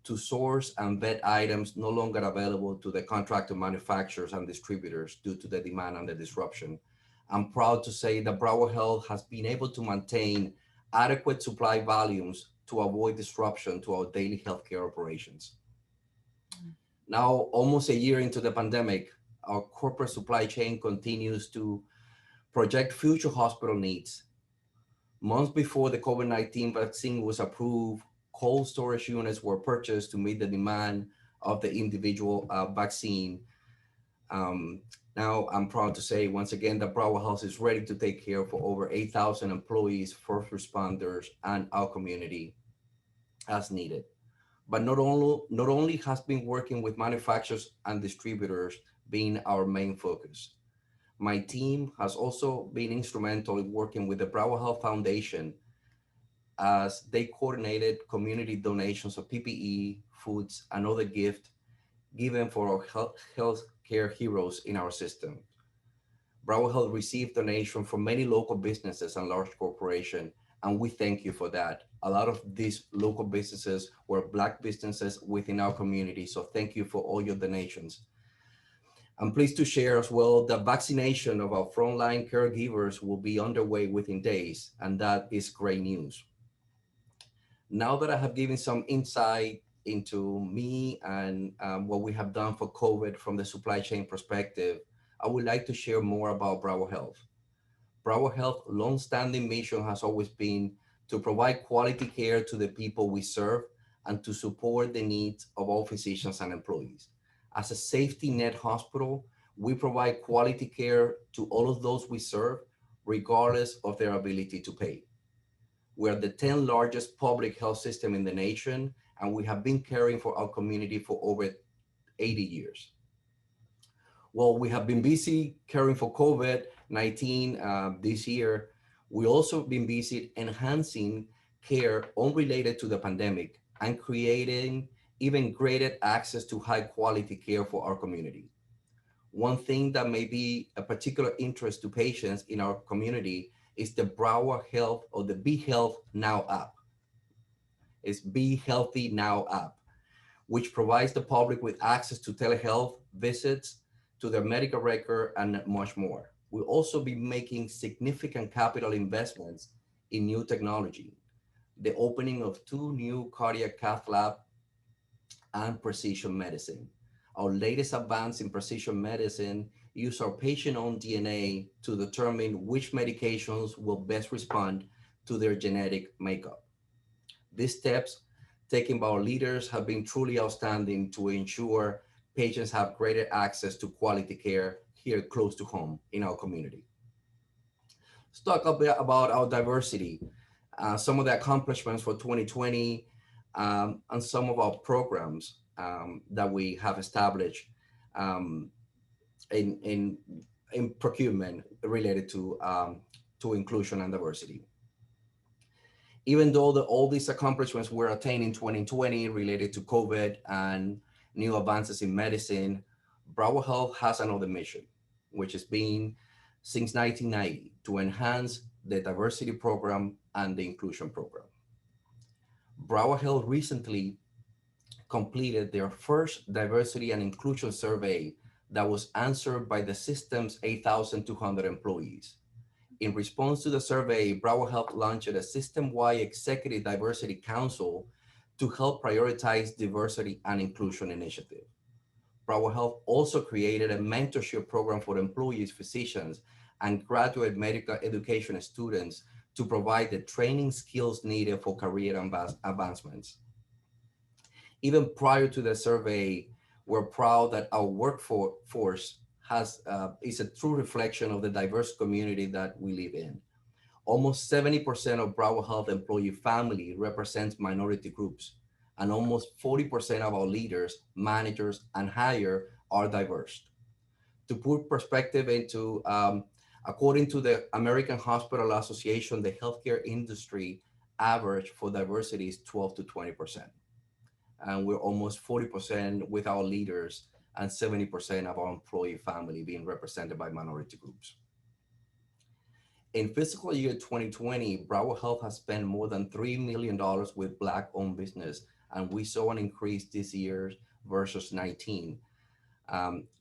S12: to source and vet items no longer available to the contractor manufacturers and distributors due to the demand and the disruption. I'm proud to say that Broward Health has been able to maintain adequate supply volumes to avoid disruption to our daily healthcare operations. Now, almost a year into the pandemic, our corporate supply chain continues to project future hospital needs. Months before the COVID-19 vaccine was approved, cold storage units were purchased to meet the demand of the individual vaccine. Now, I'm proud to say once again that Broward Health is ready to take care for over 8,000 employees, first responders, and our community as needed. But not only has been working with manufacturers and distributors being our main focus, My team has also been instrumental in working with the Broward Health Foundation as they coordinated community donations of PPE, foods, and other gifts given for our healthcare heroes in our system. Broward Health received donations from many local businesses and large corporations, and we thank you for that. A lot of these local businesses were Black businesses within our community, so thank you for all your donations. I'm pleased to share as well that vaccination of our frontline caregivers will be underway within days, and that is great news. Now that I have given some insight into me and what we have done for COVID from the supply chain perspective, I would like to share more about Broward Health. Broward Health long-standing mission has always been to provide quality care to the people we serve and to support the needs of all physicians and employees. As a safety net hospital, we provide quality care to all of those we serve, regardless of their ability to pay. We are the 10th largest public health system in the nation, and we have been caring for our community for over 80 years. Well, we have been busy caring for COVID-19 this year. We also been busy enhancing care unrelated to the pandemic and creating even greater access to high quality care for our community. One thing that may be a particular interest to patients in our community is the Broward Health or the Be Health Now app. It's Be Healthy Now app, which provides the public with access to telehealth visits, to their medical record, and much more. We'll also be making significant capital investments in new technology, the opening of 2 new cardiac cath lab and precision medicine. Our latest advance in precision medicine use our patient-owned DNA to determine which medications will best respond to their genetic makeup. These steps taken by our leaders have been truly outstanding to ensure patients have greater access to quality care here close to home in our community. Let's talk a bit about our diversity, some of the accomplishments for 2020, and some of our programs that we have established in procurement related to inclusion and diversity. Even though all these accomplishments were attained in 2020 related to COVID and new advances in medicine, Broward Health has another mission, which has been since 1990 to enhance the diversity program and the inclusion program. Broward Health recently completed their first diversity and inclusion survey that was answered by the system's 8,200 employees. In response to the survey, Broward Health launched a system-wide executive diversity council to help prioritize diversity and inclusion initiative. Broward Health also created a mentorship program for employees, physicians, and graduate medical education students to provide the training skills needed for career advancements. Even prior to the survey, we're proud that our workforce is a true reflection of the diverse community that we live in. Almost 70% of Broward Health employee family represents minority groups, and almost 40% of our leaders, managers, and hire are diverse. To put perspective into, according to the American Hospital Association, the healthcare industry average for diversity is 12 to 20%. And we're almost 40% with our leaders and 70% of our employee family being represented by minority groups. In fiscal year 2020, Broward Health has spent more than $3 million with Black-owned business, and we saw an increase this year versus 19.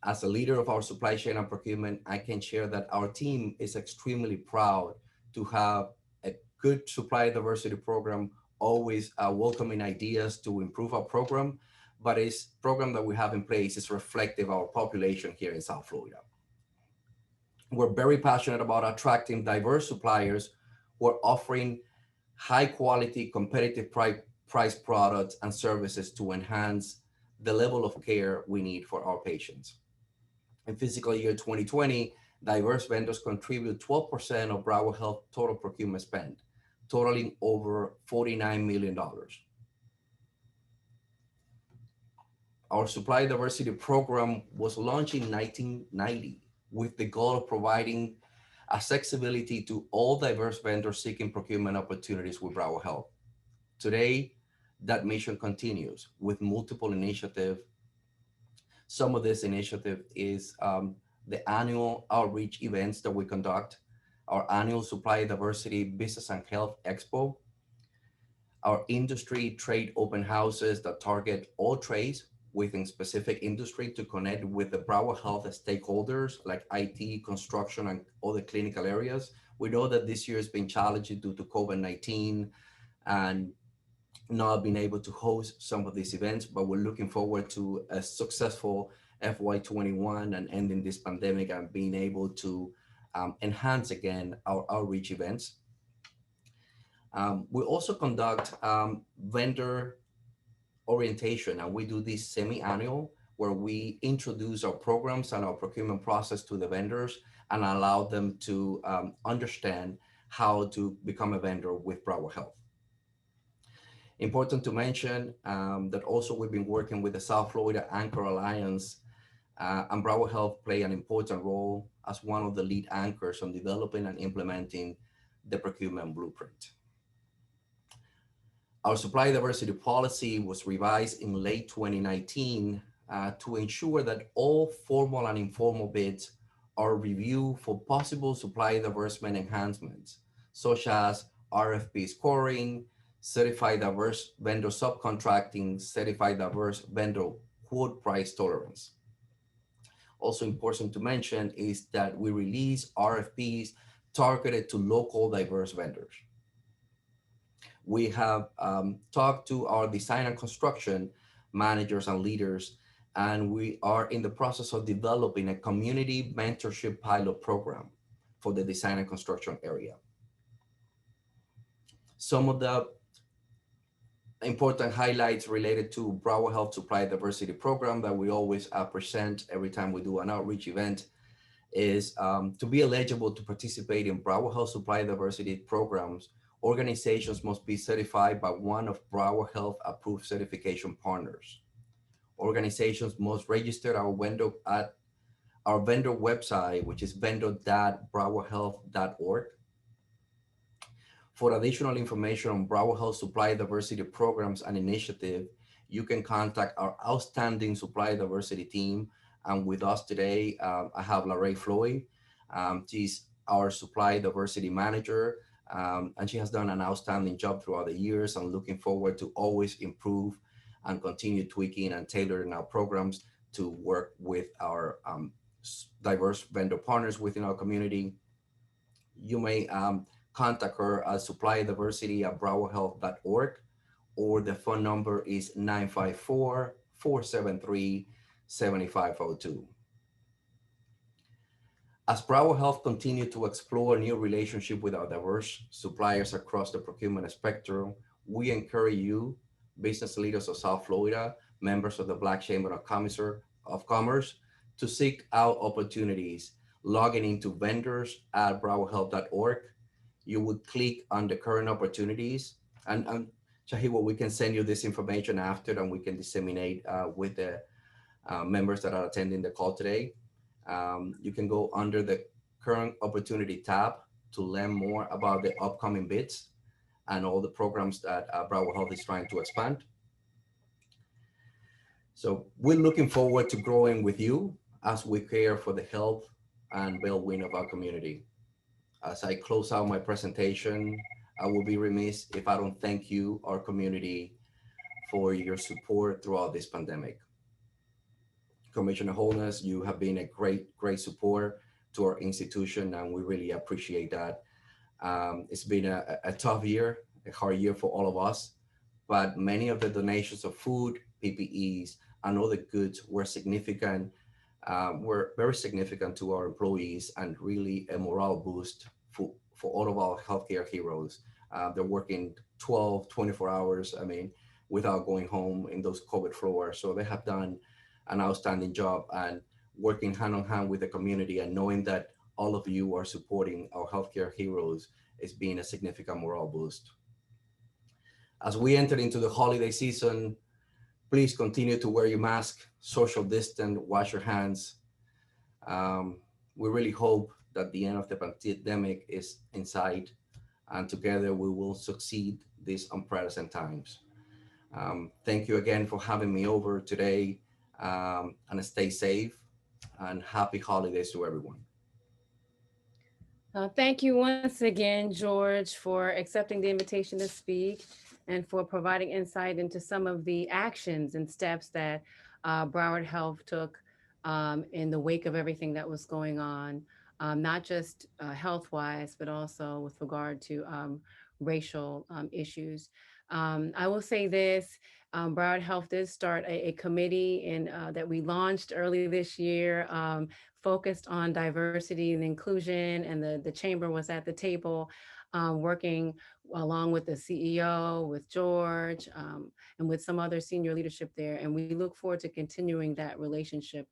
S12: As a leader of our supply chain and procurement, I can share that our team is extremely proud to have a good supply diversity program, always welcoming ideas to improve our program, but this program that we have in place is reflective of our population here in South Florida. We're very passionate about attracting diverse suppliers who are offering high quality, competitive price products and services to enhance the level of care we need for our patients. In fiscal year 2020, diverse vendors contribute 12% of Broward Health total procurement spend, totaling over $49 million. Our supply diversity program was launched in 1990 with the goal of providing accessibility to all diverse vendors seeking procurement opportunities with Bravo Health. Today, that mission continues with multiple initiatives. Some of this initiative is the annual outreach events that we conduct, our annual Supply Diversity Business and Health Expo, our industry trade open houses that target all trades within specific industry to connect with the Bravo Health stakeholders like IT, construction, and other clinical areas. We know that this year has been challenging due to COVID-19 and not being able to host some of these events, but we're looking forward to a successful FY21 and ending this pandemic and being able to enhance again our outreach events. We also conduct vendor orientation, and we do this semi-annual where we introduce our programs and our procurement process to the vendors and allow them to understand how to become a vendor with Bravo Health. Important to mention that also we've been working with the South Florida Anchor Alliance, and Bravo Health play an important role as one of the lead anchors on developing and implementing the procurement blueprint. Our supply diversity policy was revised in late 2019 to ensure that all formal and informal bids are reviewed for possible supply diversity enhancements, such as RFP scoring, certified diverse vendor subcontracting, certified diverse vendor quote price tolerance. Also important to mention is that we release RFPs targeted to local diverse vendors. We have talked to our design and construction managers and leaders, and we are in the process of developing a community mentorship pilot program for the design and construction area. Some of the important highlights related to Bravo Health Supply Diversity Program that we always present every time we do an outreach event is to be eligible to participate in Bravo Health Supply Diversity programs. Organizations must be certified by one of Bravo Health approved certification partners. Organizations must register our vendor at our vendor website, which is vendor.bravohealth.org. For additional information on Bravo Health Supply Diversity programs and initiative, you can contact our outstanding supply diversity team. And with us today, I have Larray Floyd. She's our supply diversity manager, and she has done an outstanding job throughout the years. I'm looking forward to always improve and continue tweaking and tailoring our programs to work with our diverse vendor partners within our community. You may contact her at supplydiversity@bravohealth.org, or the phone number is 954-473-7502. As Bravo Health continue to explore new relationship with our diverse suppliers across the procurement spectrum, we encourage you, business leaders of South Florida, members of the Black Chamber of Commerce, to seek out opportunities, logging into vendors@bravohealth.org. You would click on the current opportunities, and Shahiwa, we can send you this information after, and we can disseminate with the members that are attending the call today. You can go under the current opportunity tab to learn more about the upcoming bids and all the programs that Bravo Health is trying to expand. So we're looking forward to growing with you as we care for the health and well-being of our community. As I close out my presentation, I will be remiss if I don't thank you, our community, for your support throughout this pandemic. Commissioner Holness, you have been a great support to our institution, and we really appreciate that. It's been a tough year, a hard year for all of us, but many of the donations of food, PPEs, and other goods were significant, were very significant to our employees, and really a morale boost for all of our healthcare heroes. They're working 12, 24 hours, without going home in those COVID floors. So they have done an outstanding job, and working hand in hand with the community, and knowing that all of you are supporting our healthcare heroes is being a significant morale boost. As we enter into the holiday season, please continue to wear your mask, social distance, wash your hands. we really hope that the end of the pandemic is in sight, and together we will succeed these unprecedented times. Thank you again for having me over today, and stay safe and happy holidays to everyone.
S1: Thank you once again, George, for accepting the invitation to speak and for providing insight into some of the actions and steps that Broward Health took in the wake of everything that was going on, not just health-wise, but also with regard to racial issues. I will say this, Broward Health did start a committee that we launched early this year, focused on diversity and inclusion, and the chamber was at the table working along with the CEO, with George, and with some other senior leadership there. And we look forward to continuing that relationship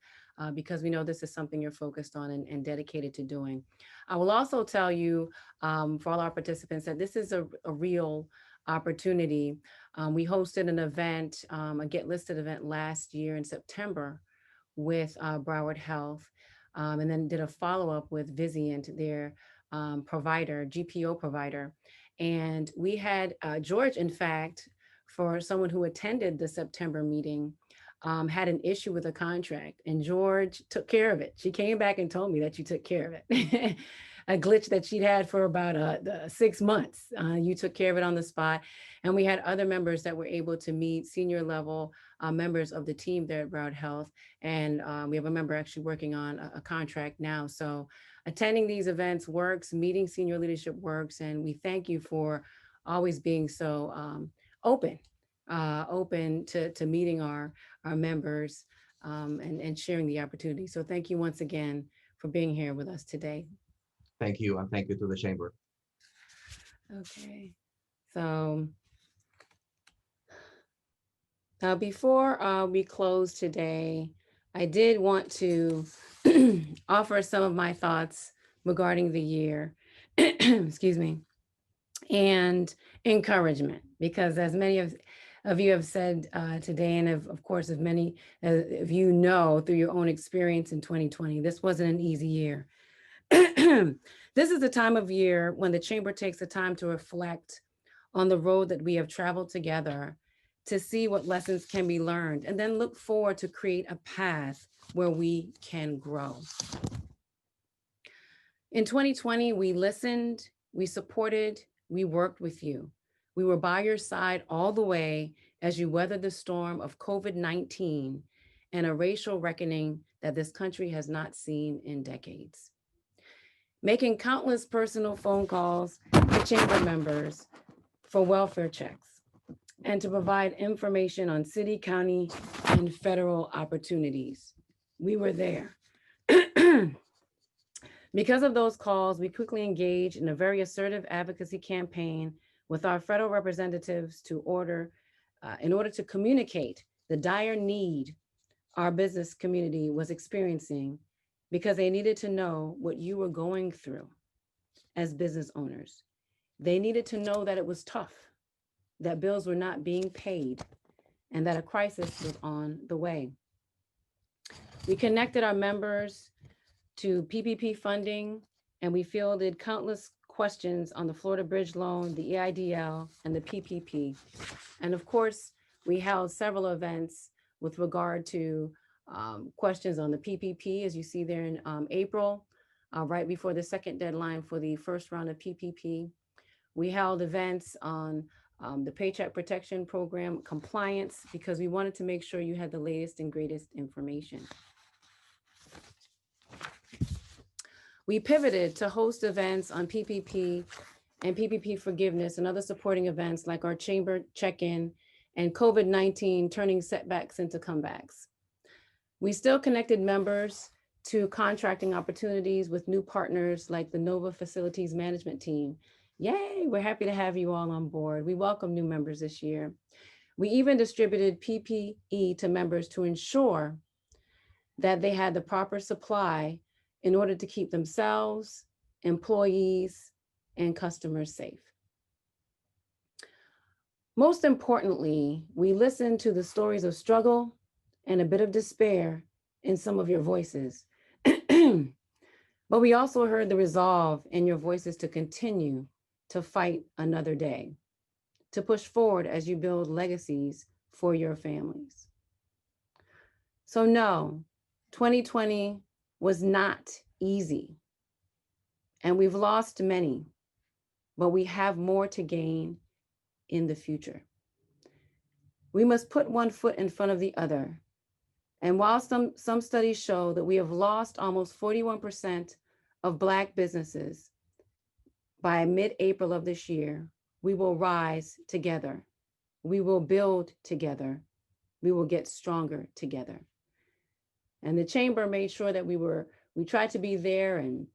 S1: because we know this is something you're focused on and dedicated to doing. I will also tell you, for all our participants, that this is a real opportunity. We hosted an event, a Get Listed event last year in September with Broward Health, and then did a follow-up with Vizient, their provider, GPO provider. And we had George, in fact, for someone who attended the September meeting, had an issue with a contract, and George took care of it. She came back and told me that you took care of it. A glitch that she'd had for about 6 months. You took care of it on the spot. And we had other members that were able to meet senior level members of the team there at Broward Health. And we have a member actually working on a contract now. So attending these events works, meeting senior leadership works. And we thank you for always being so open to meeting our members and sharing the opportunity. So thank you once again for being here with us today.
S12: Thank you, and thank you to the chamber.
S1: Okay, so now before we close today, I did want to offer some of my thoughts regarding the year, excuse me, and encouragement, because as many of you have said today, and of course, as many of you know through your own experience in 2020, this wasn't an easy year. This is the time of year when the chamber takes the time to reflect on the road that we have traveled together, to see what lessons can be learned, and then look forward to create a path where we can grow. In 2020, we listened, we supported, we worked with you. We were by your side all the way as you weathered the storm of COVID-19 and a racial reckoning that this country has not seen in decades. Making countless personal phone calls to chamber members for welfare checks and to provide information on city, county, and federal opportunities. We were there. Because of those calls, we quickly engaged in a very assertive advocacy campaign with our federal representatives in order to communicate the dire need our business community was experiencing, because they needed to know what you were going through as business owners. They needed to know that it was tough, that bills were not being paid, and that a crisis was on the way. We connected our members to PPP funding, and we fielded countless questions on the Florida Bridge loan, the EIDL, and the PPP. And of course, we held several events with regard to questions on the PPP, as you see there in April, right before the second deadline for the first round of PPP. We held events on the Paycheck Protection Program compliance, because we wanted to make sure you had the latest and greatest information. We pivoted to host events on PPP and PPP forgiveness and other supporting events like our chamber check-in and COVID-19 turning setbacks into comebacks. We still connected members to contracting opportunities with new partners like the Nova Facilities Management Team. Yay, we're happy to have you all on board. We welcome new members this year. We even distributed PPE to members to ensure that they had the proper supply in order to keep themselves, employees, and customers safe. Most importantly, we listened to the stories of struggle and a bit of despair in some of your voices. But we also heard the resolve in your voices to continue to fight another day, to push forward as you build legacies for your families. So no, 2020 was not easy, and we've lost many, but we have more to gain in the future. We must put one foot in front of the other. And while some studies show that we have lost almost 41% of Black businesses by mid-April of this year, we will rise together. We will build together. We will get stronger together. And the chamber made sure that we tried to be there and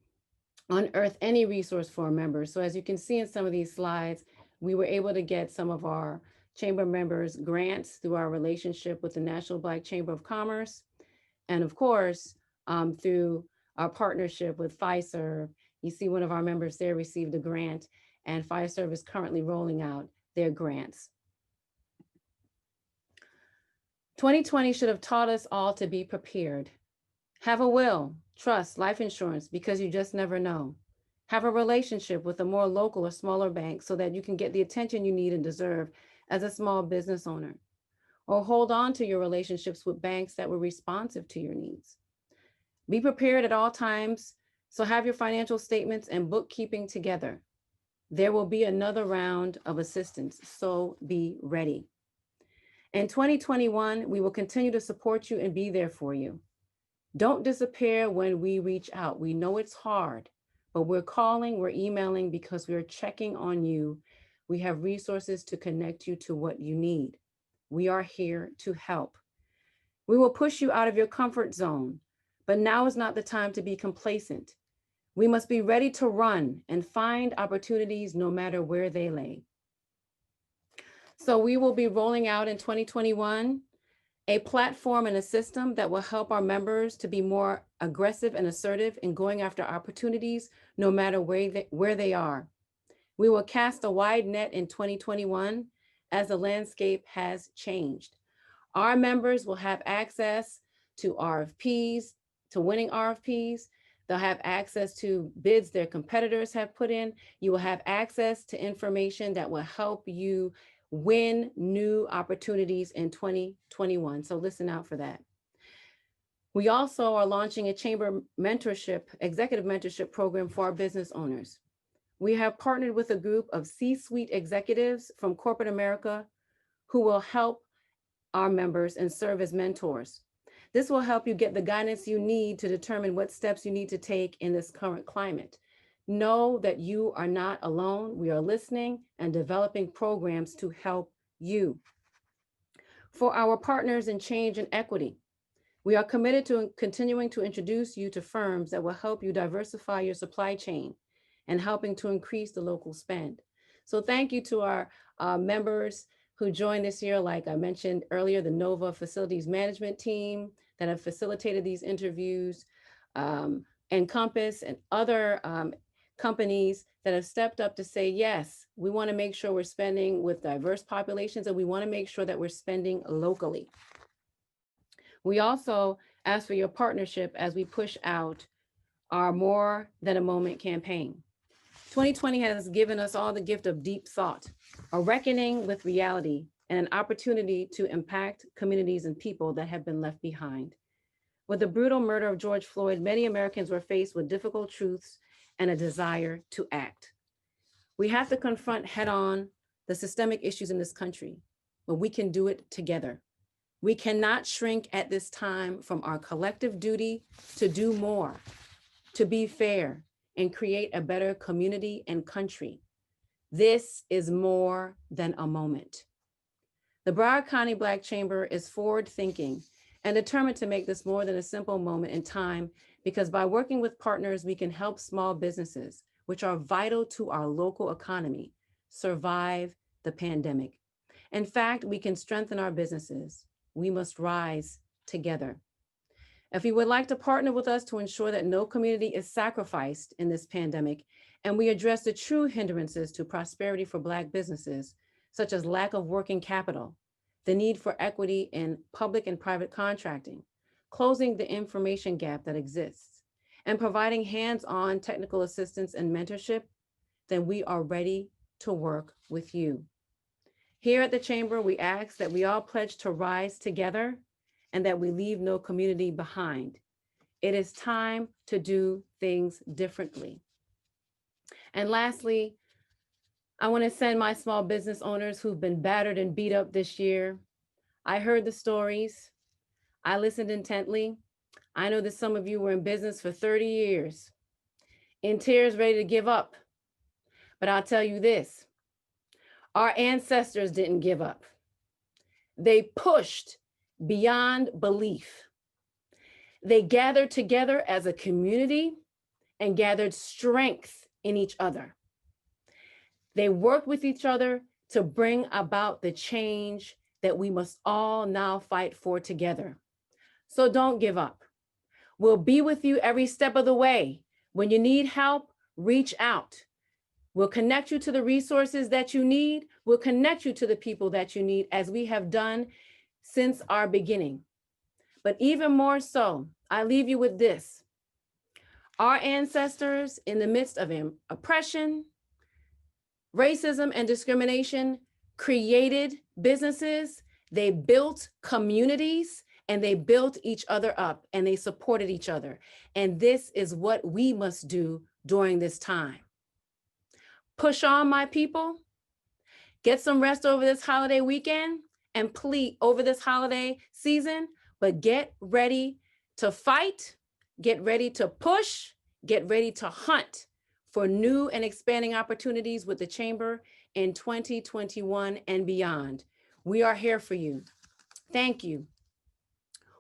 S1: unearth any resource for our members. So as you can see in some of these slides, we were able to get some of our chamber members grants through our relationship with the National Black Chamber of Commerce. And of course, through our partnership with Fiserv. You see one of our members there received a grant, and Fiserv is currently rolling out their grants. 2020 should have taught us all to be prepared. Have a will, trust, life insurance, because you just never know. Have a relationship with a more local or smaller bank so that you can get the attention you need and deserve as a small business owner. Or hold on to your relationships with banks that were responsive to your needs. Be prepared at all times, so have your financial statements and bookkeeping together. There will be another round of assistance, so be ready. In 2021, we will continue to support you and be there for you. Don't disappear when we reach out. We know it's hard, but we're calling, we're emailing because we're checking on you. We have resources to connect you to what you need. We are here to help. We will push you out of your comfort zone, but now is not the time to be complacent. We must be ready to run and find opportunities no matter where they lay. So we will be rolling out in 2021 a platform and a system that will help our members to be more aggressive and assertive in going after opportunities no matter where they are. We will cast a wide net in 2021 as the landscape has changed. Our members will have access to RFPs, to winning RFPs. They'll have access to bids their competitors have put in. You will have access to information that will help you win new opportunities in 2021. So listen out for that. We also are launching a chamber mentorship, executive mentorship program for our business owners. We have partnered with a group of C-suite executives from corporate America who will help our members and serve as mentors. This will help you get the guidance you need to determine what steps you need to take in this current climate. Know that you are not alone. We are listening and developing programs to help you. For our partners in change and equity, we are committed to continuing to introduce you to firms that will help you diversify your supply chain and helping to increase the local spend. So thank you to our members who joined this year, like I mentioned earlier, the NOVA Facilities Management Team that have facilitated these interviews, Encompass and other companies that have stepped up to say, yes, we want to make sure we're spending with diverse populations and we want to make sure that we're spending locally. We also ask for your partnership as we push out our More Than a Moment campaign. 2020 has given us all the gift of deep thought, a reckoning with reality, and an opportunity to impact communities and people that have been left behind. With the brutal murder of George Floyd, many Americans were faced with difficult truths and a desire to act. We have to confront head-on the systemic issues in this country, but we can do it together. We cannot shrink at this time from our collective duty to do more, to be fair, and create a better community and country. This is more than a moment. The Broward County Black Chamber is forward-thinking and determined to make this more than a simple moment in time, because by working with partners, we can help small businesses, which are vital to our local economy, survive the pandemic. In fact, we can strengthen our businesses. We must rise together. If you would like to partner with us to ensure that no community is sacrificed in this pandemic, and we address the true hindrances to prosperity for Black businesses, such as lack of working capital, the need for equity in public and private contracting, closing the information gap that exists, and providing hands-on technical assistance and mentorship, then we are ready to work with you. Here at the Chamber, we ask that we all pledge to rise together and that we leave no community behind. It is time to do things differently. And lastly, I want to send my small business owners who've been battered and beat up this year. I heard the stories. I listened intently. I know that some of you were in business for 30 years, in tears, ready to give up. But I'll tell you this, our ancestors didn't give up. They pushed beyond belief. They gathered together as a community and gathered strength in each other. They worked with each other to bring about the change that we must all now fight for together. So don't give up. We'll be with you every step of the way. When you need help, reach out. We'll connect you to the resources that you need. We'll connect you to the people that you need, as we have done since our beginning. But even more so, I leave you with this. Our ancestors, in the midst of oppression, racism, and discrimination, created businesses, they built communities, and they built each other up, and they supported each other. And this is what we must do during this time. Push on, my people. Get some rest over this holiday weekend and please over this holiday season, but get ready to fight, get ready to push, get ready to hunt for new and expanding opportunities with the Chamber in 2021 and beyond. We are here for you. Thank you.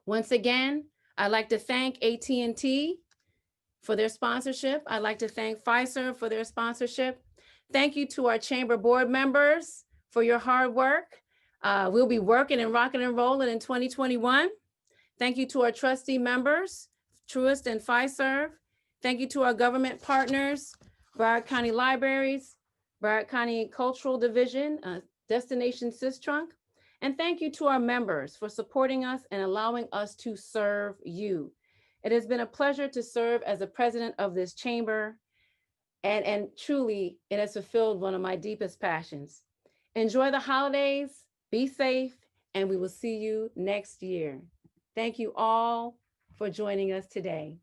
S1: Once again, I'd like to thank AT&T for their sponsorship. I'd like to thank Pfizer for their sponsorship. Thank you to our Chamber board members for your hard work. We'll be working and rocking and rolling in 2021. Thank you to our trustee members, Truist and Pfizer. Thank you to our government partners, Broward County Libraries, Broward County Cultural Division, Destination Sistrunk. And thank you to our members for supporting us and allowing us to serve you. It has been a pleasure to serve as the president of this chamber, and truly it has fulfilled one of my deepest passions. Enjoy the holidays, be safe, and we will see you next year. Thank you all for joining us today.